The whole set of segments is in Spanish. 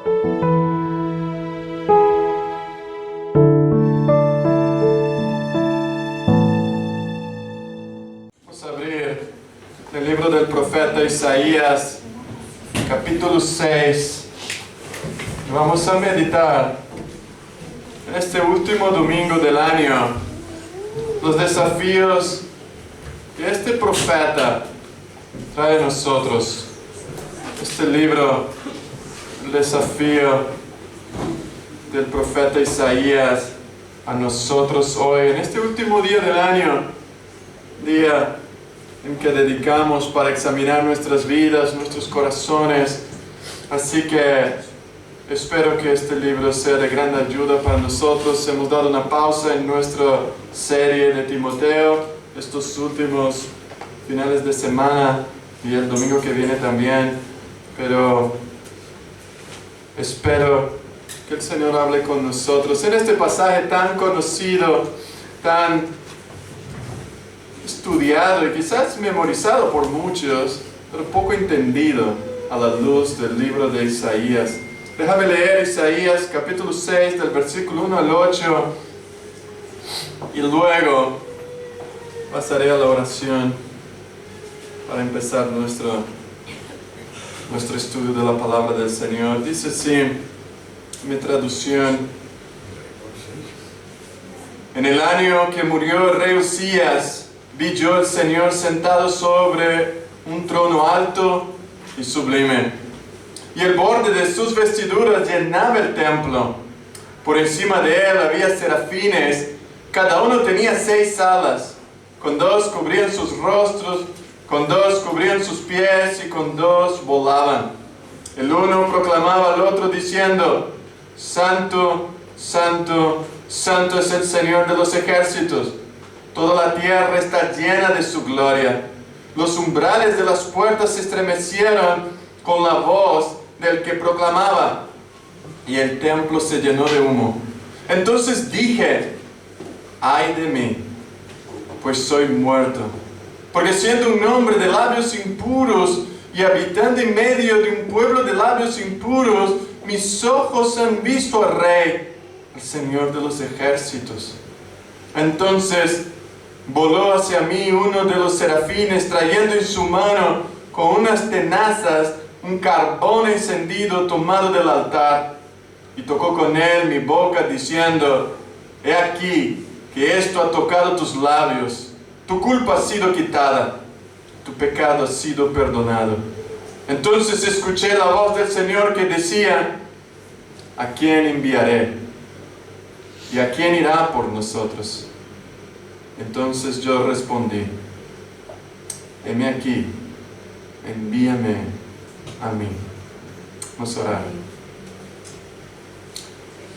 Vamos a abrir el libro del profeta Isaías, capítulo 6. Y vamos a meditar en este último domingo del año los desafíos que este profeta trae a nosotros. Este libro, el desafío del profeta Isaías a nosotros hoy, en este último día del año, día en que dedicamos para examinar nuestras vidas, nuestros corazones. Así que espero que este libro sea de gran ayuda para nosotros. Hemos dado una pausa en nuestra serie de Timoteo, estos últimos finales de semana y el domingo que viene también. Pero espero que el Señor hable con nosotros en este pasaje tan conocido, tan estudiado y quizás memorizado por muchos, pero poco entendido a la luz del libro de Isaías. Déjame leer Isaías capítulo 6 del versículo 1 al 8 y luego pasaré a la oración para empezar nuestro estudio de la palabra del Señor. Dice así mi traducción: en el año que murió el rey Usías, vi yo al Señor sentado sobre un trono alto y sublime, y el borde de sus vestiduras llenaba el templo. Por encima de él había serafines, cada uno tenía 6 alas, con 2 cubrían sus rostros, con 2 cubrían sus pies y con 2 volaban. El uno proclamaba al otro diciendo: Santo, Santo, Santo es el Señor de los ejércitos. Toda la tierra está llena de su gloria. Los umbrales de las puertas se estremecieron con la voz del que proclamaba, y el templo se llenó de humo. Entonces dije: ay de mí, pues soy muerto, porque siendo un hombre de labios impuros y habitando en medio de un pueblo de labios impuros, mis ojos han visto al Rey, al Señor de los ejércitos. Entonces voló hacia mí uno de los serafines, trayendo en su mano con unas tenazas un carbón encendido tomado del altar, y tocó con él mi boca diciendo: he aquí que esto ha tocado tus labios, tu culpa ha sido quitada, tu pecado ha sido perdonado. Entonces escuché la voz del Señor que decía: ¿a quién enviaré? ¿Y a quién irá por nosotros? Entonces yo respondí: heme aquí, envíame a mí. Vamos a orar.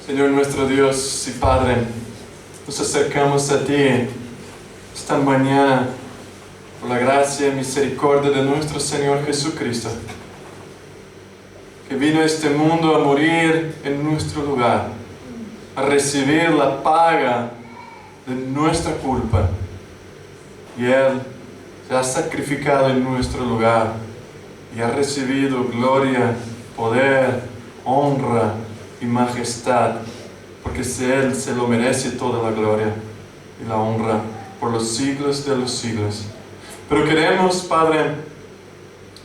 Señor nuestro Dios y Padre, nos acercamos a ti esta mañana por la gracia y misericordia de nuestro Señor Jesucristo, que vino a este mundo a morir en nuestro lugar, a recibir la paga de nuestra culpa, y Él se ha sacrificado en nuestro lugar y ha recibido gloria, poder, honra y majestad, porque Él se lo merece toda la gloria y la honra por los siglos de los siglos. Pero queremos, Padre,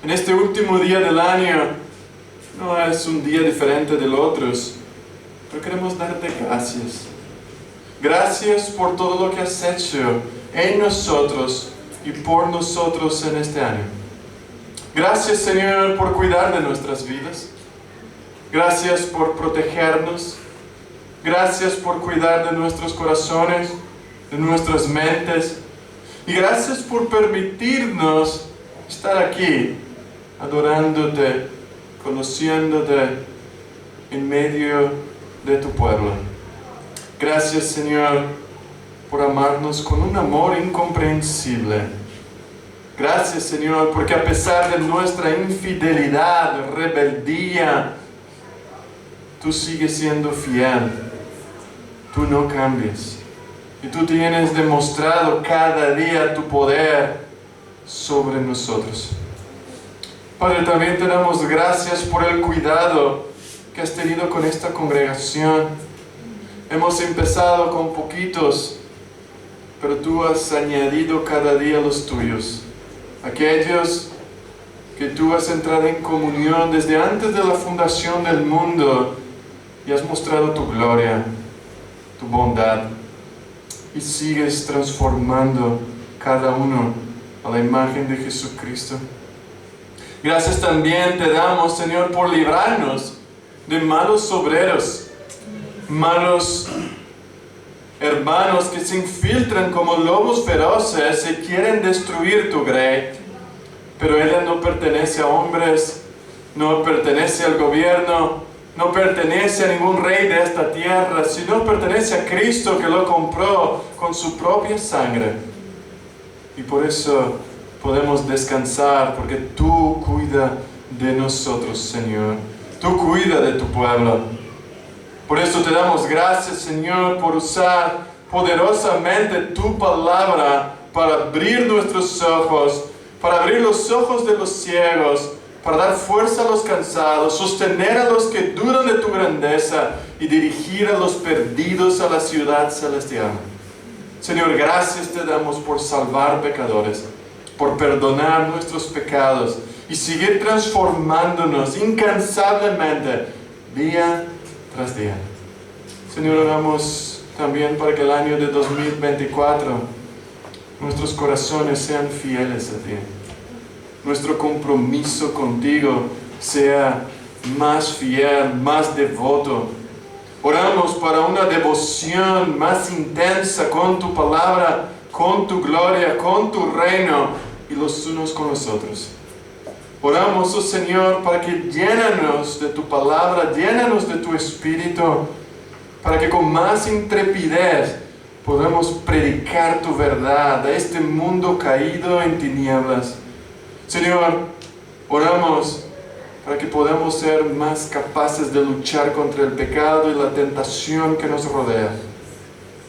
en este último día del año, no es un día diferente de los otros, pero queremos darte gracias. Gracias por todo lo que has hecho en nosotros y por nosotros en este año. Gracias, Señor, por cuidar de nuestras vidas. Gracias por protegernos. Gracias por cuidar de nuestros corazones, de nuestras mentes. Y gracias por permitirnos estar aquí, adorándote, conociéndote en medio de tu pueblo. Gracias, Señor, por amarnos con un amor incomprensible. Gracias, Señor, porque a pesar de nuestra infidelidad, rebeldía, tú sigues siendo fiel. Tú no cambias. Y tú tienes demostrado cada día tu poder sobre nosotros. Padre, también te damos gracias por el cuidado que has tenido con esta congregación. Hemos empezado con poquitos, pero tú has añadido cada día los tuyos. Aquellos que tú has entrado en comunión desde antes de la fundación del mundo y has mostrado tu gloria, tu bondad, y sigues transformando cada uno a la imagen de Jesucristo. Gracias también te damos, Señor, por librarnos de malos obreros, malos hermanos que se infiltran como lobos feroces y quieren destruir tu grey. Pero ella no pertenece a hombres, no pertenece al gobierno, no pertenece a ningún rey de esta tierra, sino pertenece a Cristo, que lo compró con su propia sangre. Y por eso podemos descansar, porque tú cuidas de nosotros, Señor. Tú cuidas de tu pueblo. Por eso te damos gracias, Señor, por usar poderosamente tu palabra para abrir nuestros ojos, para abrir los ojos de los ciegos, para dar fuerza a los cansados, sostener a los que dudan de tu grandeza y dirigir a los perdidos a la ciudad celestial. Señor, gracias te damos por salvar pecadores, por perdonar nuestros pecados y seguir transformándonos incansablemente día tras día. Señor, oramos también para que el año de 2024 nuestros corazones sean fieles a ti. Nuestro compromiso contigo sea más fiel, más devoto. Oramos para una devoción más intensa con tu palabra, con tu gloria, con tu reino y los unos con los otros. Oramos, oh Señor, para que llénanos de tu palabra, llénanos de tu espíritu, para que con más intrepidez podamos predicar tu verdad a este mundo caído en tinieblas. Señor, oramos para que podamos ser más capaces de luchar contra el pecado y la tentación que nos rodea.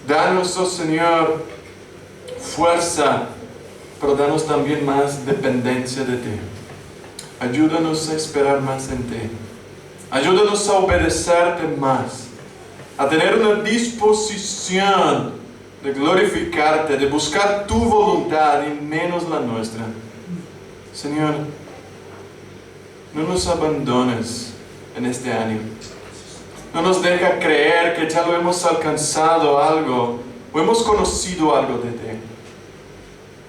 Danos, oh Señor, fuerza, pero danos también más dependencia de ti. Ayúdanos a esperar más en ti. Ayúdanos a obedecerte más, a tener una disposición de glorificarte, de buscar tu voluntad y menos la nuestra. Señor, no nos abandones en este año. No nos deja creer que ya lo hemos alcanzado algo o hemos conocido algo de ti.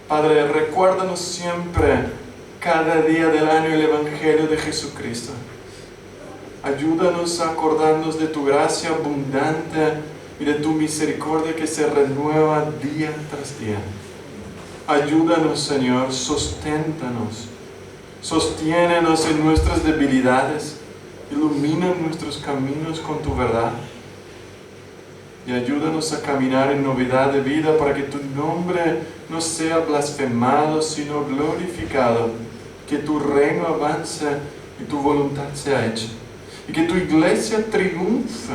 Padre, recuérdanos siempre, cada día del año, el Evangelio de Jesucristo. Ayúdanos a acordarnos de tu gracia abundante y de tu misericordia que se renueva día tras día. Ayúdanos, Señor, sosténtanos, sostiénenos en nuestras debilidades, ilumina nuestros caminos con tu verdad y ayúdanos a caminar en novedad de vida para que tu nombre no sea blasfemado, sino glorificado, que tu reino avance y tu voluntad sea hecha, y que tu iglesia triunfe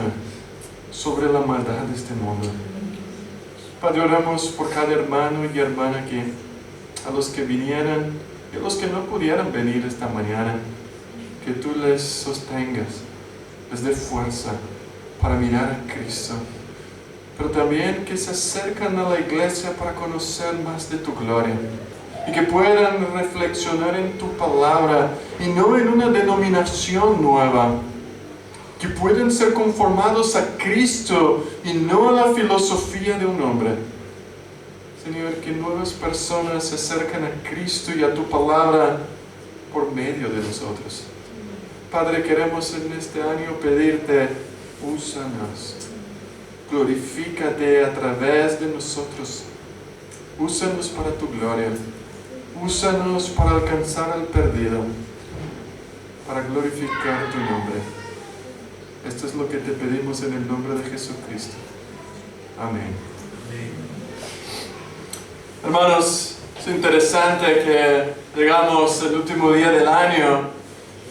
sobre la maldad de este mundo. Padre, oramos por cada hermano y hermana aquí, a los que vinieran y a los que no pudieran venir esta mañana, que tú les sostengas, les dé fuerza para mirar a Cristo, pero también que se acercan a la iglesia para conocer más de tu gloria y que puedan reflexionar en tu palabra y no en una denominación nueva, que pueden ser conformados a Cristo y no a la filosofía de un hombre. Señor, que nuevas personas se acerquen a Cristo y a tu palabra por medio de nosotros. Padre, queremos en este año pedirte, úsanos, glorifícate a través de nosotros, úsanos para tu gloria, úsanos para alcanzar al perdido, para glorificar tu nombre. Esto es lo que te pedimos en el nombre de Jesucristo. Amén. Hermanos, es interesante que llegamos al último día del año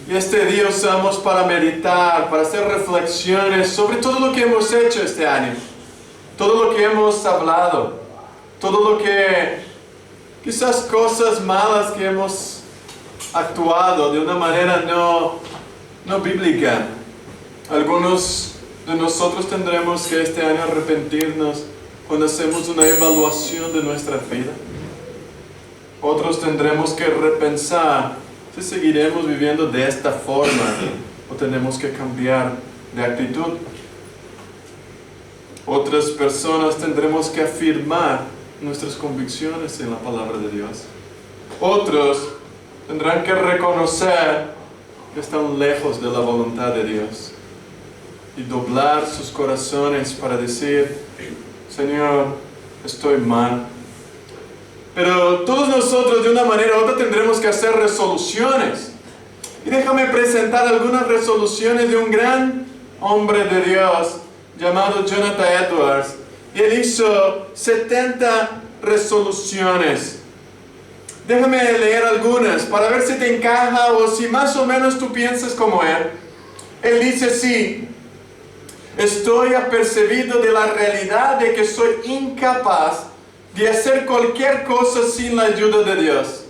y este día usamos para meditar, para hacer reflexiones sobre todo lo que hemos hecho este año, todo lo que hemos hablado, todo lo que, quizás cosas malas que hemos actuado de una manera no bíblica. Algunos de nosotros tendremos que este año arrepentirnos cuando hacemos una evaluación de nuestra vida. Otros tendremos que repensar si seguiremos viviendo de esta forma o tenemos que cambiar de actitud. Otras personas tendremos que afirmar nuestras convicciones en la palabra de Dios. Otros tendrán que reconocer que están lejos de la voluntad de Dios y doblar sus corazones para decir: Señor, estoy mal. Pero todos nosotros de una manera u otra tendremos que hacer resoluciones. Y déjame presentar algunas resoluciones de un gran hombre de Dios llamado Jonathan Edwards. Y él hizo 70 resoluciones. Déjame leer algunas para ver si te encaja o si más o menos tú piensas como él. Él dice así: estoy apercibido de la realidad de que soy incapaz de hacer cualquier cosa sin la ayuda de Dios.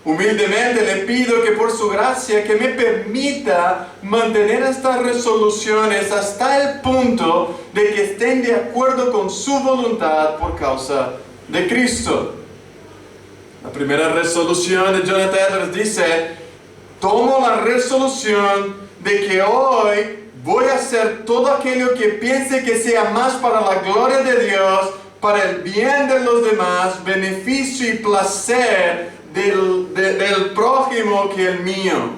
Humildemente le pido que por su gracia que me permita mantener estas resoluciones hasta el punto de que estén de acuerdo con su voluntad por causa de Cristo. La primera resolución de Jonathan Edwards dice: tomo la resolución de que hoy voy a hacer todo aquello que piense que sea más para la gloria de Dios, para el bien de los demás, beneficio y placer del prójimo que el mío.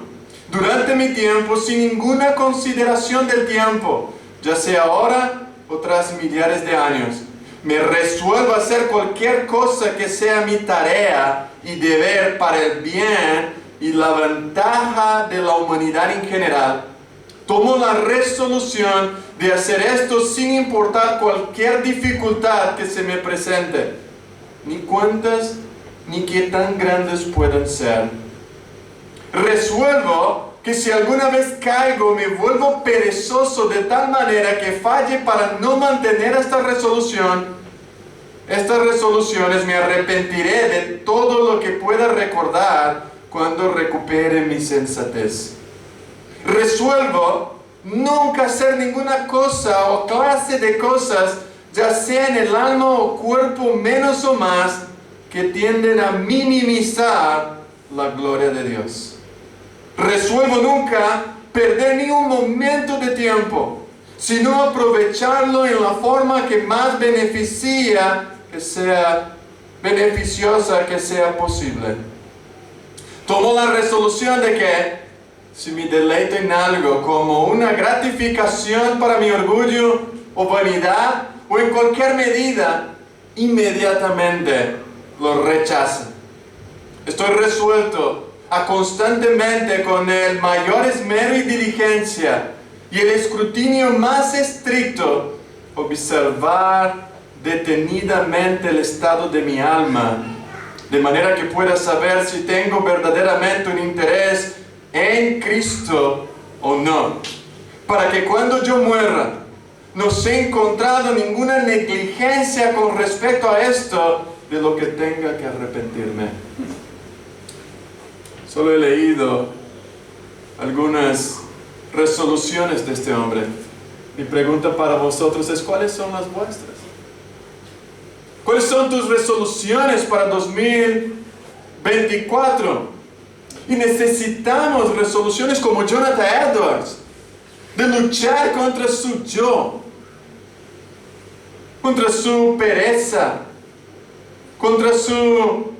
Durante mi tiempo, sin ninguna consideración del tiempo, ya sea ahora o tras millares de años, me resuelvo a hacer cualquier cosa que sea mi tarea y deber para el bien y la ventaja de la humanidad en general. Tomo la resolución de hacer esto sin importar cualquier dificultad que se me presente, ni cuántas ni qué tan grandes puedan ser. Resuelvo que si alguna vez caigo me vuelvo perezoso de tal manera que falle para no mantener esta resolución. Estas resoluciones me arrepentiré de todo lo que pueda recordar cuando recupere mi sensatez. Resuelvo nunca hacer ninguna cosa o clase de cosas, ya sea en el alma o cuerpo, menos o más, que tienden a minimizar la gloria de Dios. Resuelvo nunca perder ni un momento de tiempo, sino aprovecharlo en la forma que más beneficiosa que sea posible. Tomo la resolución de que si me deleito en algo como una gratificación para mi orgullo o vanidad o en cualquier medida, inmediatamente lo rechazo. Estoy resuelto a constantemente con el mayor esmero y diligencia y el escrutinio más estricto observar detenidamente el estado de mi alma, de manera que pueda saber si tengo verdaderamente un interés en Cristo o no, para que cuando yo muera no sea encontrado ninguna negligencia con respecto a esto de lo que tenga que arrepentirme. Solo he leído algunas resoluciones de este hombre. Mi pregunta para vosotros es: ¿cuáles son las vuestras? ¿Cuáles son tus resoluciones para 2024? Y necesitamos resoluciones como Jonathan Edwards, de luchar contra su yo, contra su pereza, contra su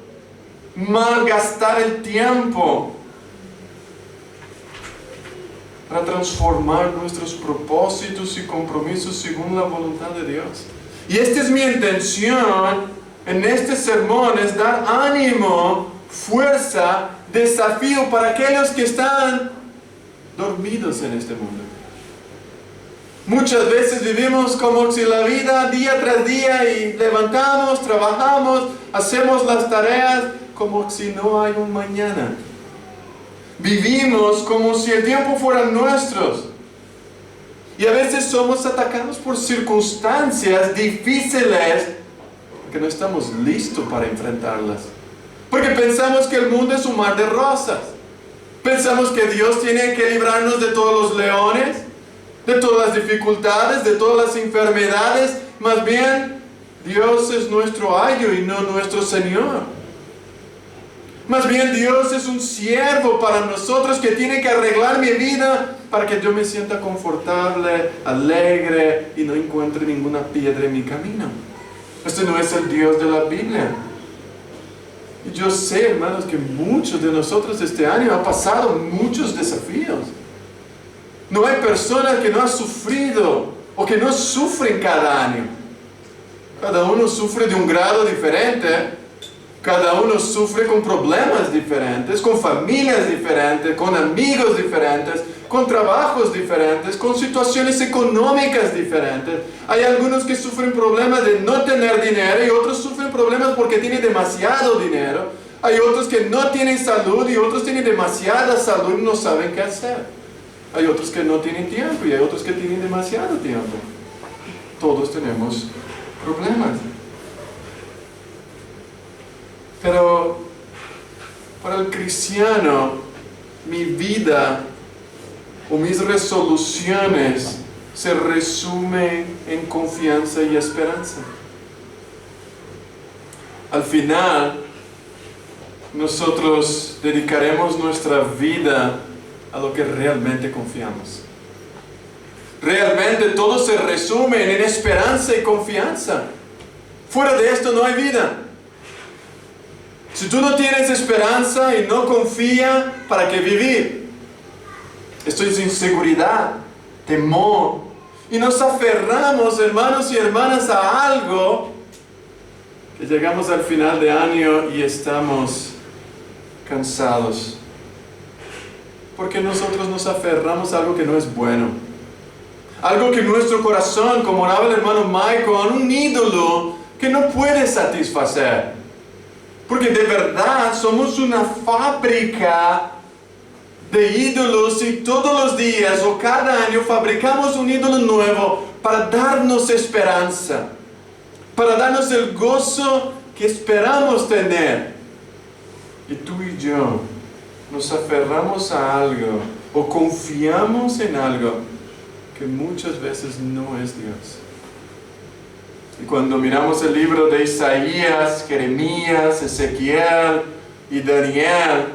malgastar el tiempo, para transformar nuestros propósitos y compromisos según la voluntad de Dios. Y esta es mi intención en este sermón, es dar ánimo, fuerza, desafío para aquellos que están dormidos en este mundo. Muchas veces vivimos como si la vida día tras día y levantamos, trabajamos, hacemos las tareas como si no hay un mañana. Vivimos como si el tiempo fuera nuestros. Y a veces somos atacados por circunstancias difíciles que no estamos listos para enfrentarlas. Porque pensamos que el mundo es un mar de rosas. Pensamos que Dios tiene que librarnos de todos los leones, de todas las dificultades, de todas las enfermedades. Más bien, Dios es nuestro ayo y no nuestro Señor. Más bien, Dios es un siervo para nosotros que tiene que arreglar mi vida para que yo me sienta confortable, alegre y no encuentre ninguna piedra en mi camino. Este no es el Dios de la Biblia. Y yo sé, hermanos, que muchos de nosotros este año han pasado muchos desafíos. No hay personas que no han sufrido o que no sufren cada año. Cada uno sufre de un grado diferente. Cada uno sufre con problemas diferentes, con familias diferentes, con amigos diferentes, con trabajos diferentes, con situaciones económicas diferentes. Hay algunos que sufren problemas de no tener dinero y otros sufren problemas porque tienen demasiado dinero. Hay otros que no tienen salud y otros tienen demasiada salud y no saben qué hacer. Hay otros que no tienen tiempo y hay otros que tienen demasiado tiempo. Todos tenemos problemas. Pero para el cristiano, mi vida o mis resoluciones se resumen en confianza y esperanza. Al final, nosotros dedicaremos nuestra vida a lo que realmente confiamos. Realmente todo se resume en esperanza y confianza. Fuera de esto no hay vida. Si tú no tienes esperanza y no confías, ¿para qué vivir? Esto es inseguridad, temor. Y nos aferramos, hermanos y hermanas, a algo que llegamos al final de año y estamos cansados. Porque nosotros nos aferramos a algo que no es bueno. Algo que nuestro corazón, como hablaba el hermano Michael, un ídolo que no puede satisfacer. Porque de verdad somos una fábrica de ídolos y todos los días o cada año fabricamos un ídolo nuevo para darnos esperanza, para darnos el gozo que esperamos tener. Y tú y yo nos aferramos a algo o confiamos en algo que muchas veces no es Dios. Y cuando miramos el libro de Isaías, Jeremías, Ezequiel y Daniel,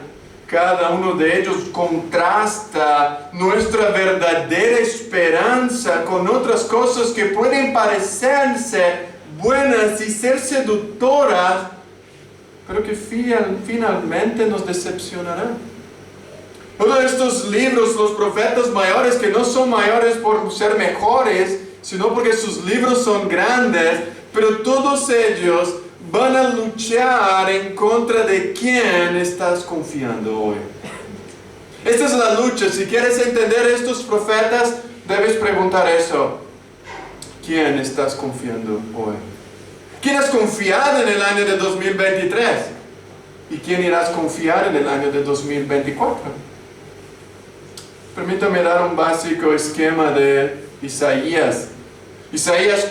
cada uno de ellos contrasta nuestra verdadera esperanza con otras cosas que pueden parecerse buenas y ser seductoras, pero que finalmente nos decepcionarán. Todos estos libros, los profetas mayores, que no son mayores por ser mejores, sino porque sus libros son grandes, pero todos ellos van a luchar en contra de quién estás confiando hoy. Esta es la lucha. Si quieres entender estos profetas, debes preguntar eso. ¿Quién estás confiando hoy? ¿Quién has confiado en el año de 2023? ¿Y quién irás a confiar en el año de 2024? Permítame dar un básico esquema de Isaías. Isaías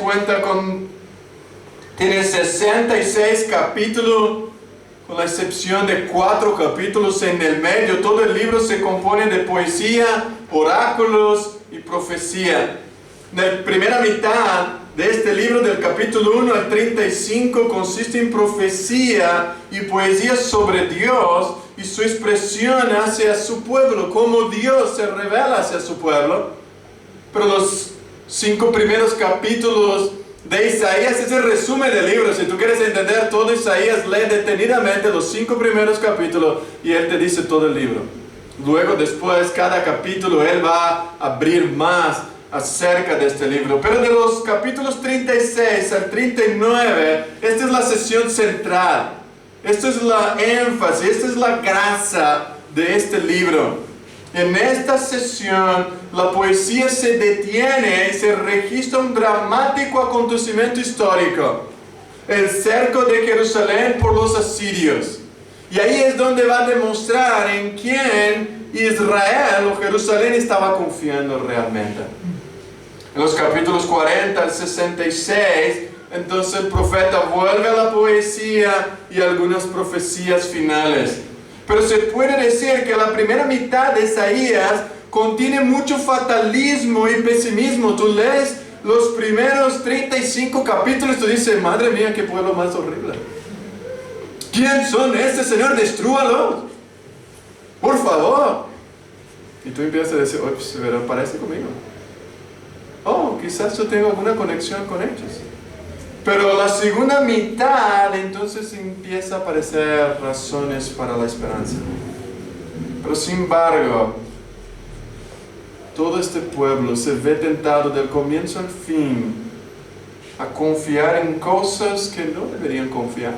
tiene 66 capítulos, con la excepción de 4 capítulos en el medio. Todo el libro se compone de poesía, oráculos y profecía. La primera mitad de este libro, del capítulo 1 al 35, consiste en profecía y poesía sobre Dios y su expresión hacia su pueblo, cómo Dios se revela hacia su pueblo. Pero los 5 primeros capítulos de Isaías es el resumen del libro. Si tú quieres entender todo Isaías, lee detenidamente los 5 primeros capítulos y él te dice todo el libro. Luego, después, cada capítulo él va a abrir más acerca de este libro. Pero de los capítulos 36 al 39, esta es la sesión central. Esta es la énfasis, esta es la grasa de este libro. En esta sesión, la poesía se detiene y se registra un dramático acontecimiento histórico: el cerco de Jerusalén por los asirios. Y ahí es donde va a demostrar en quién Israel o Jerusalén estaba confiando realmente. En los capítulos 40 al 66, entonces el profeta vuelve a la poesía y algunas profecías finales. Pero se puede decir que la primera mitad de Isaías contiene mucho fatalismo y pesimismo. Tú lees los primeros 35 capítulos y tú dices, madre mía, qué pueblo más horrible. ¿Quién son este Señor? Destrúalo. Por favor. Y tú empiezas a decir, oye, pues, parece conmigo. Oh, quizás yo tengo alguna conexión con ellos. Pero la segunda mitad, entonces empieza a aparecer razones para la esperanza. Pero sin embargo, todo este pueblo se ve tentado del comienzo al fin a confiar en cosas que no deberían confiar.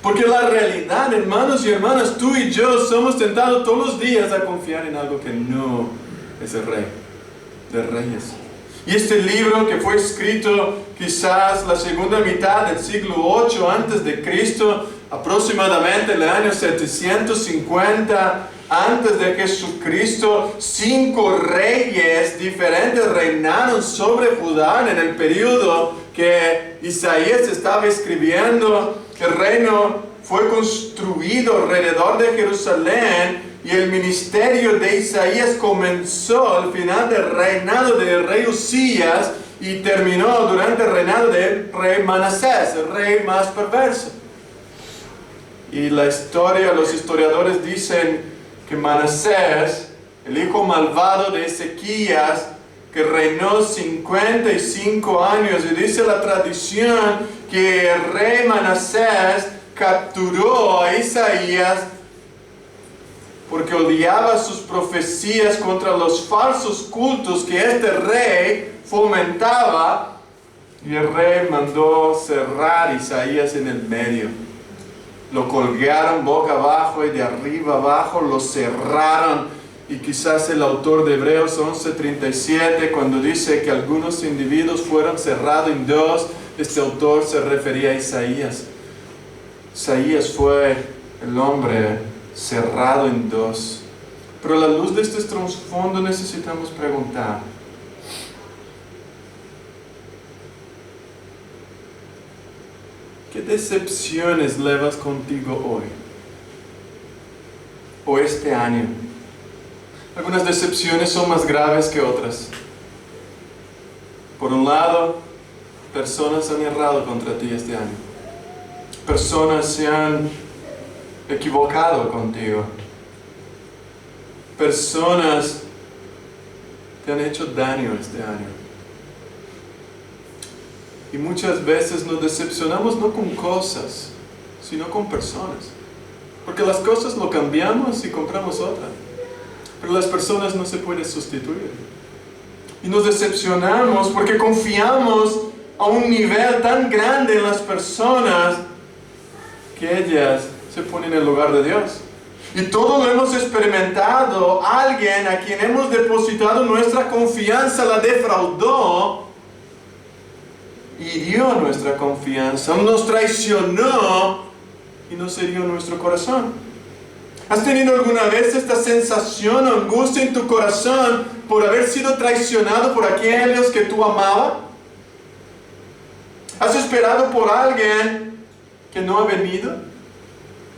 Porque la realidad, hermanos y hermanas, tú y yo somos tentados todos los días a confiar en algo que no es el Rey de Reyes. Y este libro, que fue escrito quizás la segunda mitad del siglo 8 antes de Cristo, aproximadamente en el año 750 antes de Jesucristo, 5 reyes diferentes reinaron sobre Judá en el periodo que Isaías estaba escribiendo. El reino fue construido alrededor de Jerusalén y el ministerio de Isaías comenzó al final del reinado del rey Usías y terminó durante el reinado del rey Manasés, el rey más perverso. Y la historia, los historiadores dicen que Manasés, el hijo malvado de Ezequías, que reinó 55 años, y dice la tradición que el rey Manasés capturó a Isaías porque odiaba sus profecías contra los falsos cultos que este rey fomentaba, y el rey mandó cerrar a Isaías en el medio. Lo colgaron boca abajo y de arriba abajo lo cerraron. Y quizás el autor de Hebreos 11:37, cuando dice que algunos individuos fueron cerrados en dos, este autor se refería a Isaías. Isaías fue el hombre cerrado en dos. Pero a la luz de este trasfondo necesitamos preguntar: ¿qué decepciones llevas contigo hoy? ¿O este año? Algunas decepciones son más graves que otras. Por un lado, personas han errado contra ti este año. Personas se han equivocado contigo. Personas te han hecho daño este año. Y muchas veces nos decepcionamos no con cosas, sino con personas. Porque las cosas lo cambiamos y compramos otra. Pero las personas no se pueden sustituir. Y nos decepcionamos porque confiamos a un nivel tan grande en las personas que ellas se ponen en el lugar de Dios. Y todo lo hemos experimentado. Alguien a quien hemos depositado nuestra confianza la defraudó, hirió nuestra confianza, nos traicionó y nos hirió nuestro corazón. ¿Has tenido alguna vez esta sensación o angustia en tu corazón por haber sido traicionado por aquellos que tú amabas? ¿Has esperado por alguien que no ha venido?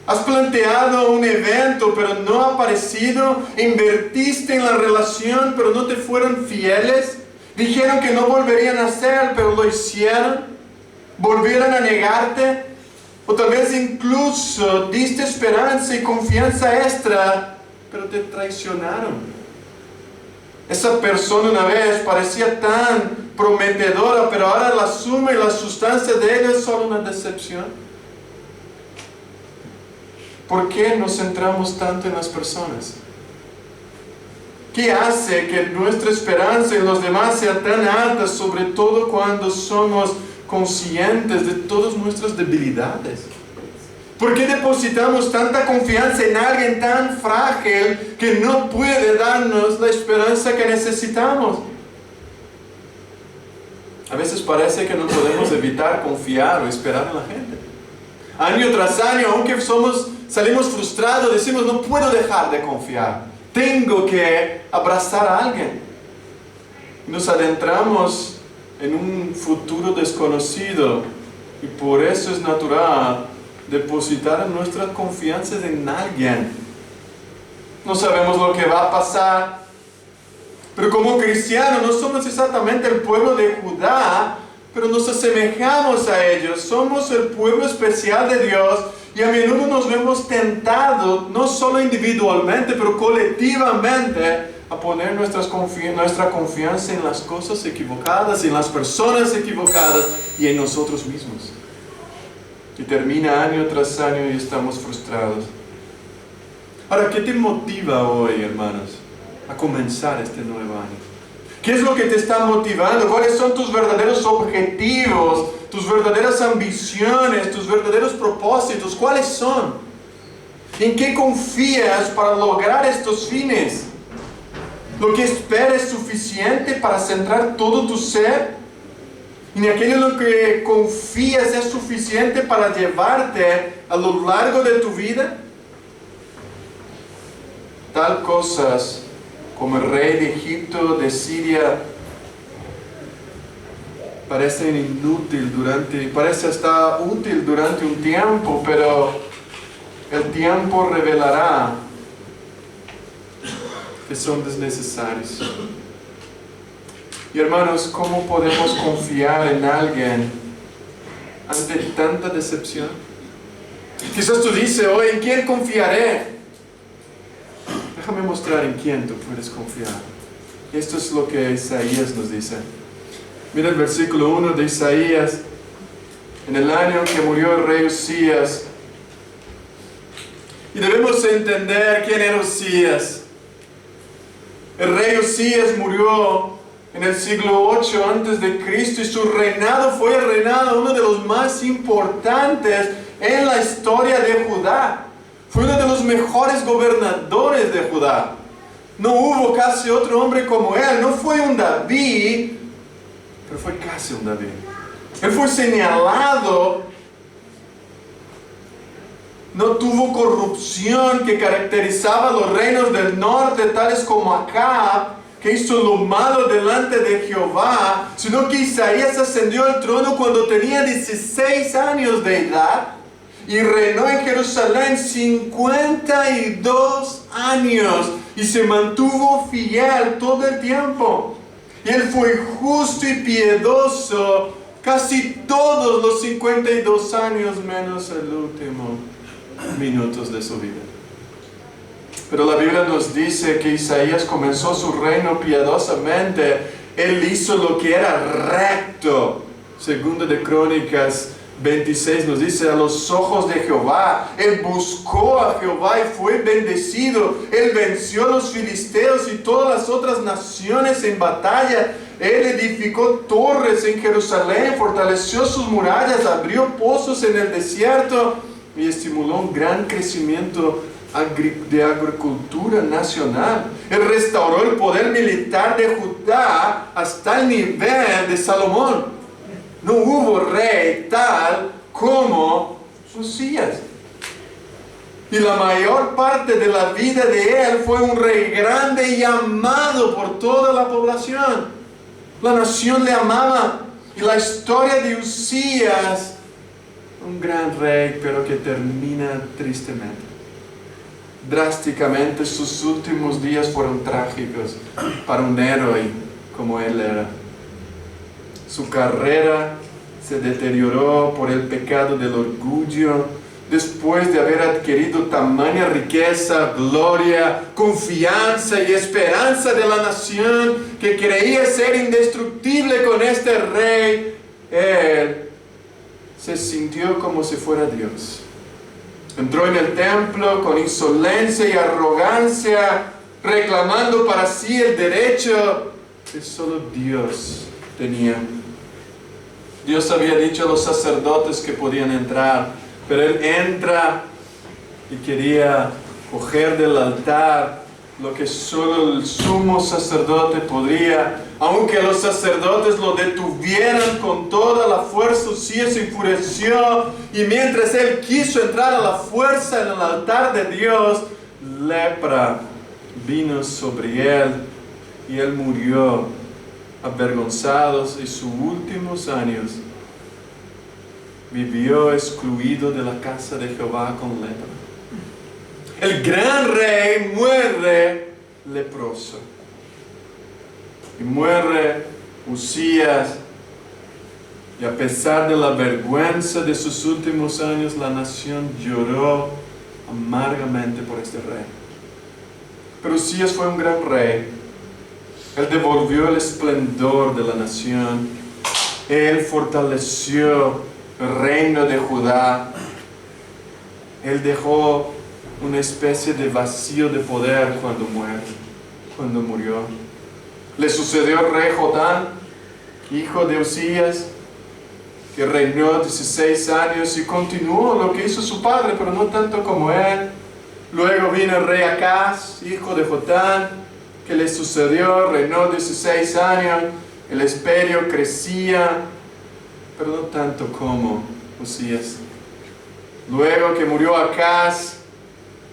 ¿Has planteado un evento pero no ha aparecido? ¿Invertiste en la relación pero no te fueron fieles? ¿Dijeron que no volverían a hacer pero lo hicieron? ¿Volvieron a negarte? O tal vez incluso diste esperanza y confianza extra, pero te traicionaron. Esa persona una vez parecía tan prometedora, pero ahora la suma y la sustancia de ella es solo una decepción. ¿Por qué nos centramos tanto en las personas? ¿Qué hace que nuestra esperanza en los demás sea tan alta, sobre todo cuando somos conscientes de todas nuestras debilidades? ¿Por qué depositamos tanta confianza en alguien tan frágil que no puede darnos la esperanza que necesitamos? A veces parece que no podemos evitar confiar o esperar en la gente. Año tras año, aunque salimos frustrados, decimos, no puedo dejar de confiar. Tengo que abrazar a alguien. Nos adentramos en un futuro desconocido y por eso es natural depositar nuestras confianzas en alguien. no sabemos lo que va a pasar. Pero como cristianos no somos exactamente el pueblo de Judá, pero nos asemejamos a ellos. Somos el pueblo especial de Dios y a menudo nos vemos tentados, no solo individualmente, pero colectivamente, a poner nuestra confianza en las cosas equivocadas, en las personas equivocadas y en nosotros mismos. Y termina año tras año y estamos frustrados. Ahora, ¿qué te motiva hoy, hermanos, a comenzar este nuevo año? ¿Qué es lo que te está motivando? ¿Cuáles son tus verdaderos objetivos, tus verdaderas ambiciones, tus verdaderos propósitos? ¿Cuáles son? ¿En qué confías para lograr estos fines? ¿Lo que esperas es suficiente para centrar todo tu ser? ¿En aquello en lo que confías es suficiente para llevarte a lo largo de tu vida? Tal cosas como el rey de Egipto, de Siria, parecen parece hasta útil durante un tiempo, pero el tiempo revelará que son desnecesarios. Y hermanos, ¿cómo podemos confiar en alguien ante tanta decepción? Quizás tú dices hoy, ¿en quién confiaré? Déjame mostrar en quién tú puedes confiar. Esto es lo que Isaías nos dice. Mira el versículo 1 de Isaías. En el año que murió el rey Usías. Y debemos entender quién era Usías. El rey Usías murió en el siglo 8 antes de Cristo y su reinado fue el reinado, uno de los más importantes en la historia de Judá. Fue uno de los mejores gobernadores de Judá. No hubo casi otro hombre como él. No fue un David, pero fue casi un David. Él fue señalado. No tuvo corrupción que caracterizaba los reinos del norte, tales como Acab, que hizo lo malo delante de Jehová, sino que Isaías ascendió al trono cuando tenía 16 años de edad. Y reinó en Jerusalén 52 años y se mantuvo fiel todo el tiempo. Y él fue justo y piadoso casi todos los 52 años, menos el último minutos de su vida. Pero la Biblia nos dice que Isaías comenzó su reino piadosamente. Él hizo lo que era recto. Segunda de Crónicas 26 nos dice, a los ojos de Jehová. Él buscó a Jehová y fue bendecido. Él venció a los filisteos y todas las otras naciones en batalla. Él edificó torres en Jerusalén, fortaleció sus murallas, abrió pozos en el desierto y estimuló un gran crecimiento de agricultura nacional. Él restauró el poder militar de Judá hasta el nivel de Salomón. No hubo rey tal como Usías. Y la mayor parte de la vida de él fue un rey grande y amado por toda la población. La nación le amaba. Y la historia de Usías, un gran rey, pero que termina tristemente. Drásticamente, sus últimos días fueron trágicos para un héroe como él era. Su carrera se deterioró por el pecado del orgullo. Después de haber adquirido tamaña riqueza, gloria, confianza y esperanza de la nación que creía ser indestructible con este rey, él se sintió como si fuera Dios. Entró en el templo con insolencia y arrogancia, reclamando para sí el derecho que solo Dios tenía. Dios había dicho a los sacerdotes que podían entrar, pero él entra y quería coger del altar lo que solo el sumo sacerdote podría. Aunque los sacerdotes lo detuvieran con toda la fuerza, Usías se enfureció, y mientras él quiso entrar a la fuerza en el altar de Dios, lepra vino sobre él y él murió avergonzado, y sus últimos años vivió excluido de la casa de Jehová con lepra. El gran rey muere leproso. Y muere Usías. Y a pesar de la vergüenza de sus últimos años, la nación lloró amargamente por este rey. Pero Usías fue un gran rey. Él devolvió el esplendor de la nación. Él fortaleció el reino de Judá. Él dejó una especie de vacío de poder cuando murió. Le sucedió el rey Jotam, hijo de Usías, que reinó 16 años y continuó lo que hizo su padre, pero no tanto como él. Luego vino el rey Acaz, hijo de Jotam, que le sucedió, reinó 16 años, el imperio crecía, pero no tanto como Usías. Luego que murió Acaz,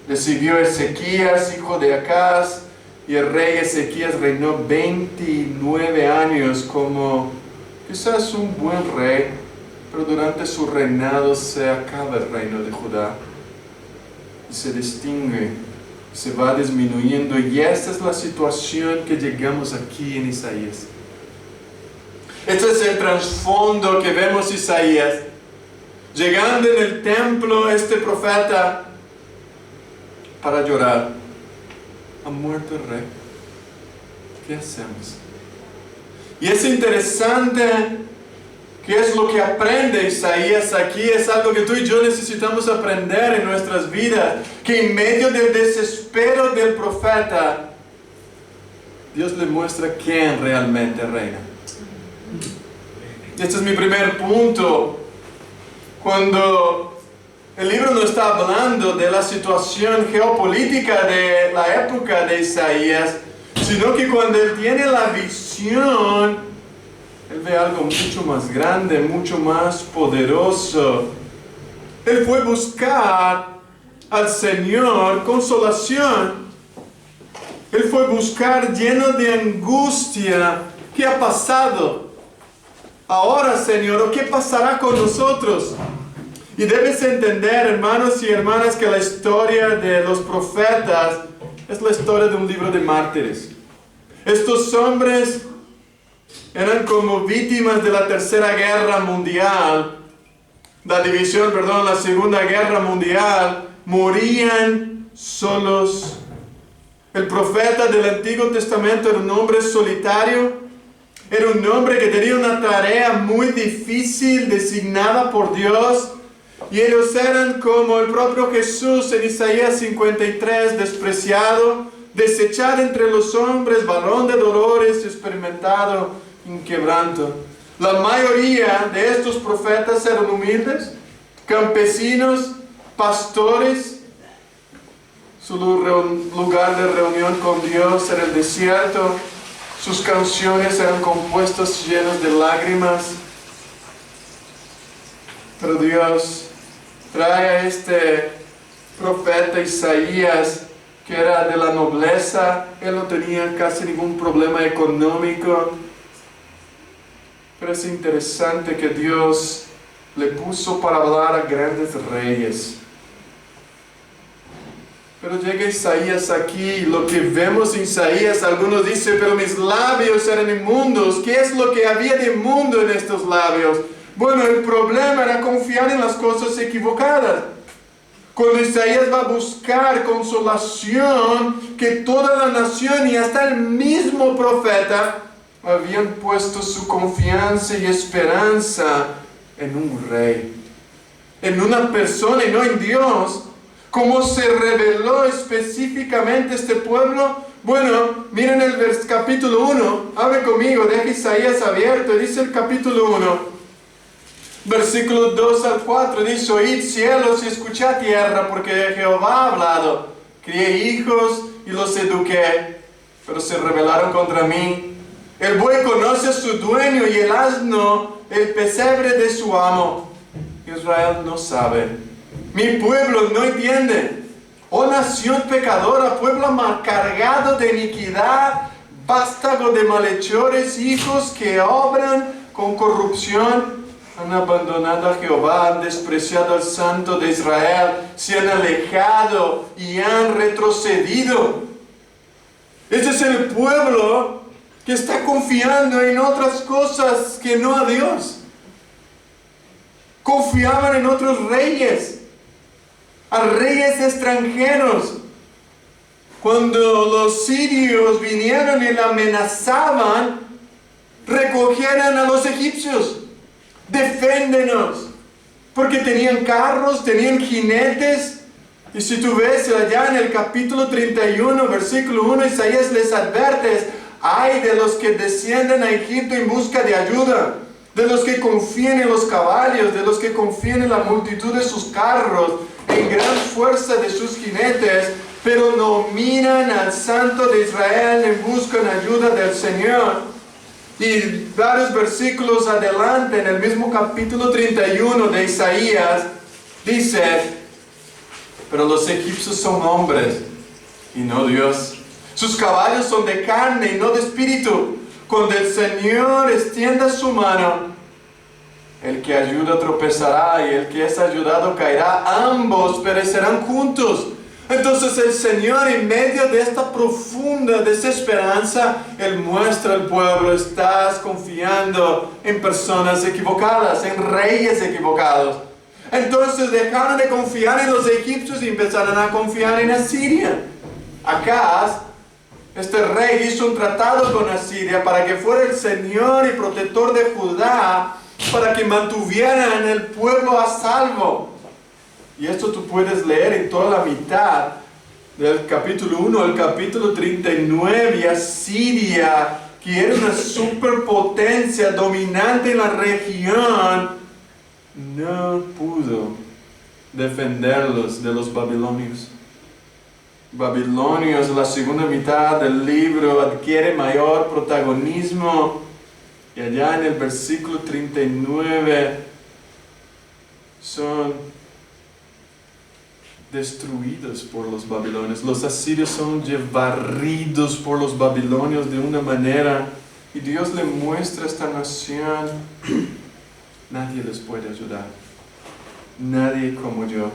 le siguió Ezequías, hijo de Acaz, y el rey Ezequías reinó 29 años como quizás un buen rey, pero durante su reinado se acaba el reino de Judá y se distingue, se va disminuyendo, y esta es la situación que llegamos aquí en Isaías. Este es el trasfondo que vemos Isaías. Llegando en el templo, este profeta para llorar. Ha muerto el rey. ¿Qué hacemos? Y es interesante que es lo que aprende Isaías aquí. Es algo que tú y yo necesitamos aprender en nuestras vidas. Que en medio del desespero del profeta, Dios le muestra quién realmente reina. Este es mi primer punto. Cuando el libro no está hablando de la situación geopolítica de la época de Isaías, sino que cuando él tiene la visión, él ve algo mucho más grande, mucho más poderoso. Él fue a buscar al Señor consolación. Él fue a buscar lleno de angustia. ¿Qué ha pasado ahora, Señor? ¿O qué pasará con nosotros? Y debes entender, hermanos y hermanas, que la historia de los profetas es la historia de un libro de mártires. Estos hombres eran como víctimas de la Tercera Guerra Mundial, la Segunda Guerra Mundial, morían solos. El profeta del Antiguo Testamento era un hombre solitario, era un hombre que tenía una tarea muy difícil designada por Dios. Y ellos eran como el propio Jesús en Isaías 53, despreciado, desechado entre los hombres, varón de dolores, experimentado en quebranto. La mayoría de estos profetas eran humildes, campesinos, pastores. Su lugar de reunión con Dios era el desierto. Sus canciones eran compuestas llenas de lágrimas. Pero Dios trae a este profeta Isaías, que era de la nobleza. Él no tenía casi ningún problema económico. Pero es interesante que Dios le puso para hablar a grandes reyes. Pero llega Isaías aquí, y lo que vemos en Isaías, algunos dicen, pero mis labios eran inmundos. ¿Qué es lo que había de inmundo en estos labios? Bueno, el problema era confiar en las cosas equivocadas. Cuando Isaías va a buscar consolación, que toda la nación y hasta el mismo profeta habían puesto su confianza y esperanza en un rey, en una persona y no en Dios. ¿Cómo se reveló específicamente este pueblo? Bueno, miren el capítulo 1, abre conmigo, deja Isaías abierto, dice el capítulo 1. Versículos 2 al 4 dice: oíd cielos y escuchad tierra, porque Jehová ha hablado. Crié hijos y los eduqué, pero se rebelaron contra mí. El buey conoce a su dueño y el asno el pesebre de su amo. Israel no sabe. Mi pueblo no entiende. Oh nación pecadora, pueblo mal cargado de iniquidad, vástago de malhechores, hijos que obran con corrupción. Han abandonado a Jehová, han despreciado al Santo de Israel, se han alejado y han retrocedido. Este es el pueblo que está confiando en otras cosas que no a Dios. Confiaban en otros reyes, a reyes extranjeros. Cuando los sirios vinieron y la amenazaban, recogieron a los egipcios. Deféndenos, porque tenían carros, tenían jinetes. Y si tú ves allá en el capítulo 31, versículo 1, Isaías les advierte: ay de los que descienden a Egipto en busca de ayuda, de los que confían en los caballos, de los que confían en la multitud de sus carros, en gran fuerza de sus jinetes, pero no miran al Santo de Israel en busca de ayuda del Señor. Y varios versículos adelante, en el mismo capítulo 31 de Isaías, dice: pero los egipcios son hombres y no Dios. Sus caballos son de carne y no de espíritu. Cuando el Señor extienda su mano, el que ayuda tropezará y el que es ayudado caerá. Ambos perecerán juntos. Entonces el Señor, en medio de esta profunda desesperanza, Él muestra al pueblo: estás confiando en personas equivocadas, en reyes equivocados. Entonces dejaron de confiar en los egipcios y empezaron a confiar en Asiria. Acaz, este rey, hizo un tratado con Asiria para que fuera el Señor y protector de Judá, para que mantuvieran el pueblo a salvo. Y esto tú puedes leer en toda la mitad del capítulo 1 al capítulo 39. Y Asiria, que era una superpotencia dominante en la región, no pudo defenderlos de los babilonios. Babilonios, la segunda mitad del libro, adquiere mayor protagonismo. Y allá en el versículo 39 son destruidos por los babilonios. Los asirios son barridos por los babilonios de una manera, y Dios le muestra a esta nación: nadie les puede ayudar, nadie como yo.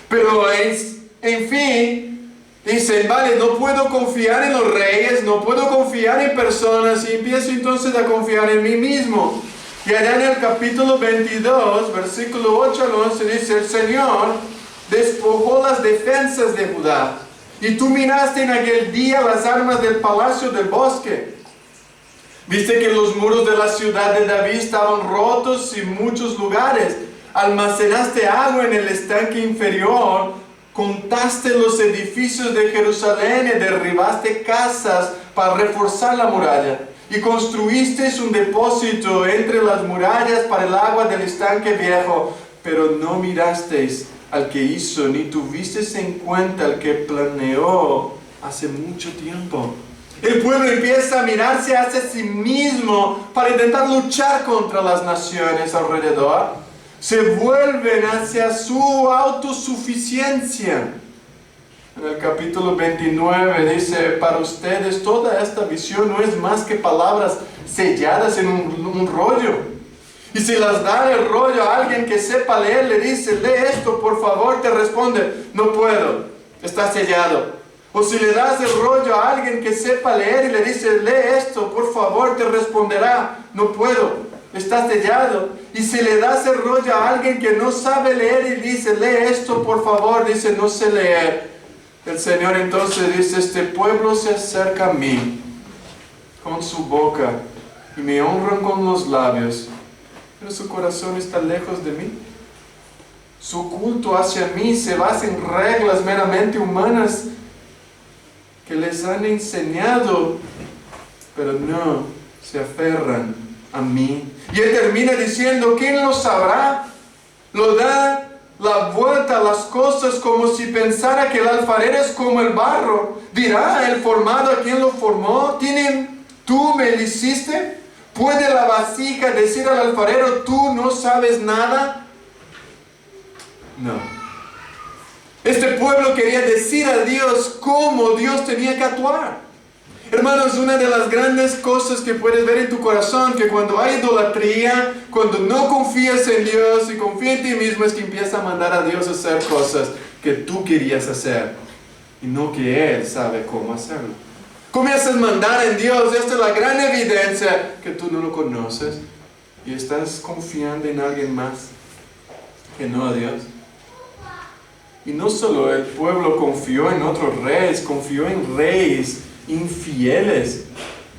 Pero en fin, dicen: vale, no puedo confiar en los reyes, no puedo confiar en personas, y empiezo entonces a confiar en mí mismo. Y allá en el capítulo 22, versículo 8 al 11, dice: el Señor despojó las defensas de Judá, y tú miraste en aquel día las armas del palacio del bosque. Viste que los muros de la ciudad de David estaban rotos en muchos lugares. Almacenaste agua en el estanque inferior. Contaste los edificios de Jerusalén y derribaste casas para reforzar la muralla. Y construiste un depósito entre las murallas para el agua del estanque viejo. Pero no mirasteis al que hizo, ni tuvisteis en cuenta al que planeó hace mucho tiempo. El pueblo empieza a mirarse hacia sí mismo para intentar luchar contra las naciones alrededor. Se vuelven hacia su autosuficiencia. En el capítulo 29 dice: para ustedes toda esta visión no es más que palabras selladas en un rollo. Y si las da el rollo a alguien que sepa leer, le dice: lee esto por favor, te responde: no puedo, está sellado. O si le das el rollo a alguien que sepa leer y le dice: lee esto por favor, te responderá: no puedo, está sellado. Y si le das el rollo a alguien que no sabe leer y dice: lee esto por favor, dice: no sé leer. El Señor entonces dice: este pueblo se acerca a mí con su boca y me honran con los labios, pero su corazón está lejos de mí. Su culto hacia mí se basa en reglas meramente humanas que les han enseñado, pero no se aferran a mí. Y Él termina diciendo: ¿quién lo sabrá? Lo da la vuelta a las cosas como si pensara que el alfarero es como el barro. Dirá el formado a quien lo formó: ¿tú me lo hiciste? ¿Puede la vasija decir al alfarero: tú no sabes nada? No. Este pueblo quería decir a Dios cómo Dios tenía que actuar. Hermanos, una de las grandes cosas que puedes ver en tu corazón, que cuando hay idolatría, cuando no confías en Dios y confías en ti mismo, es que empiezas a mandar a Dios a hacer cosas que tú querías hacer y no que Él sabe cómo hacerlo. Comienzas a mandar en Dios. Esta es la gran evidencia que tú no lo conoces y estás confiando en alguien más que no a Dios. Y no solo el pueblo confió en otros reyes, confió en reyes infieles.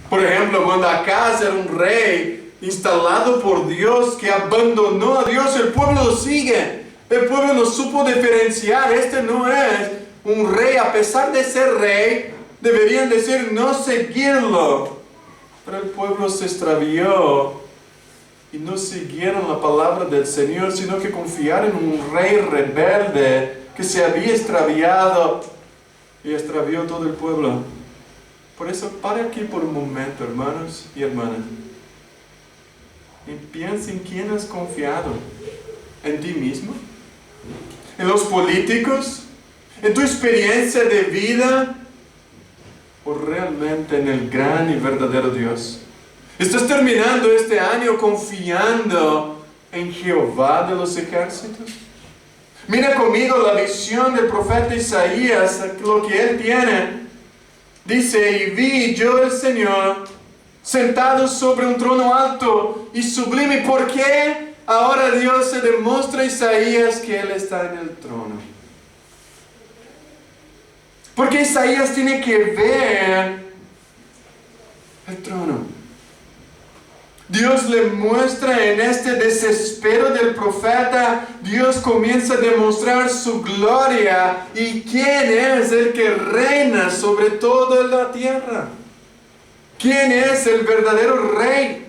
Por ejemplo, cuando Acaz era un rey instalado por Dios que abandonó a Dios, el pueblo lo sigue. El pueblo no supo diferenciar. Este no es un rey, a pesar de ser rey, deberían decir no seguirlo. Pero el pueblo se extravió y no siguieron la palabra del Señor, sino que confiaron en un rey rebelde que se había extraviado y extravió todo el pueblo. Por eso, para aquí por un momento, hermanos y hermanas, y piensa en quién has confiado. ¿En ti mismo? ¿En los políticos? ¿En tu experiencia de vida? ¿O realmente en el gran y verdadero Dios? ¿Estás terminando este año confiando en Jehová de los ejércitos? Mira conmigo la visión del profeta Isaías, lo que él tiene. Dice, y vi yo el Señor sentado sobre un trono alto y sublime. ¿Por qué? Ahora Dios se demuestra a Isaías que Él está en el trono. Porque Isaías tiene que ver el trono. Dios le muestra en este desespero del profeta, Dios comienza a demostrar su gloria y quién es el que reina sobre toda la tierra. ¿Quién es el verdadero rey?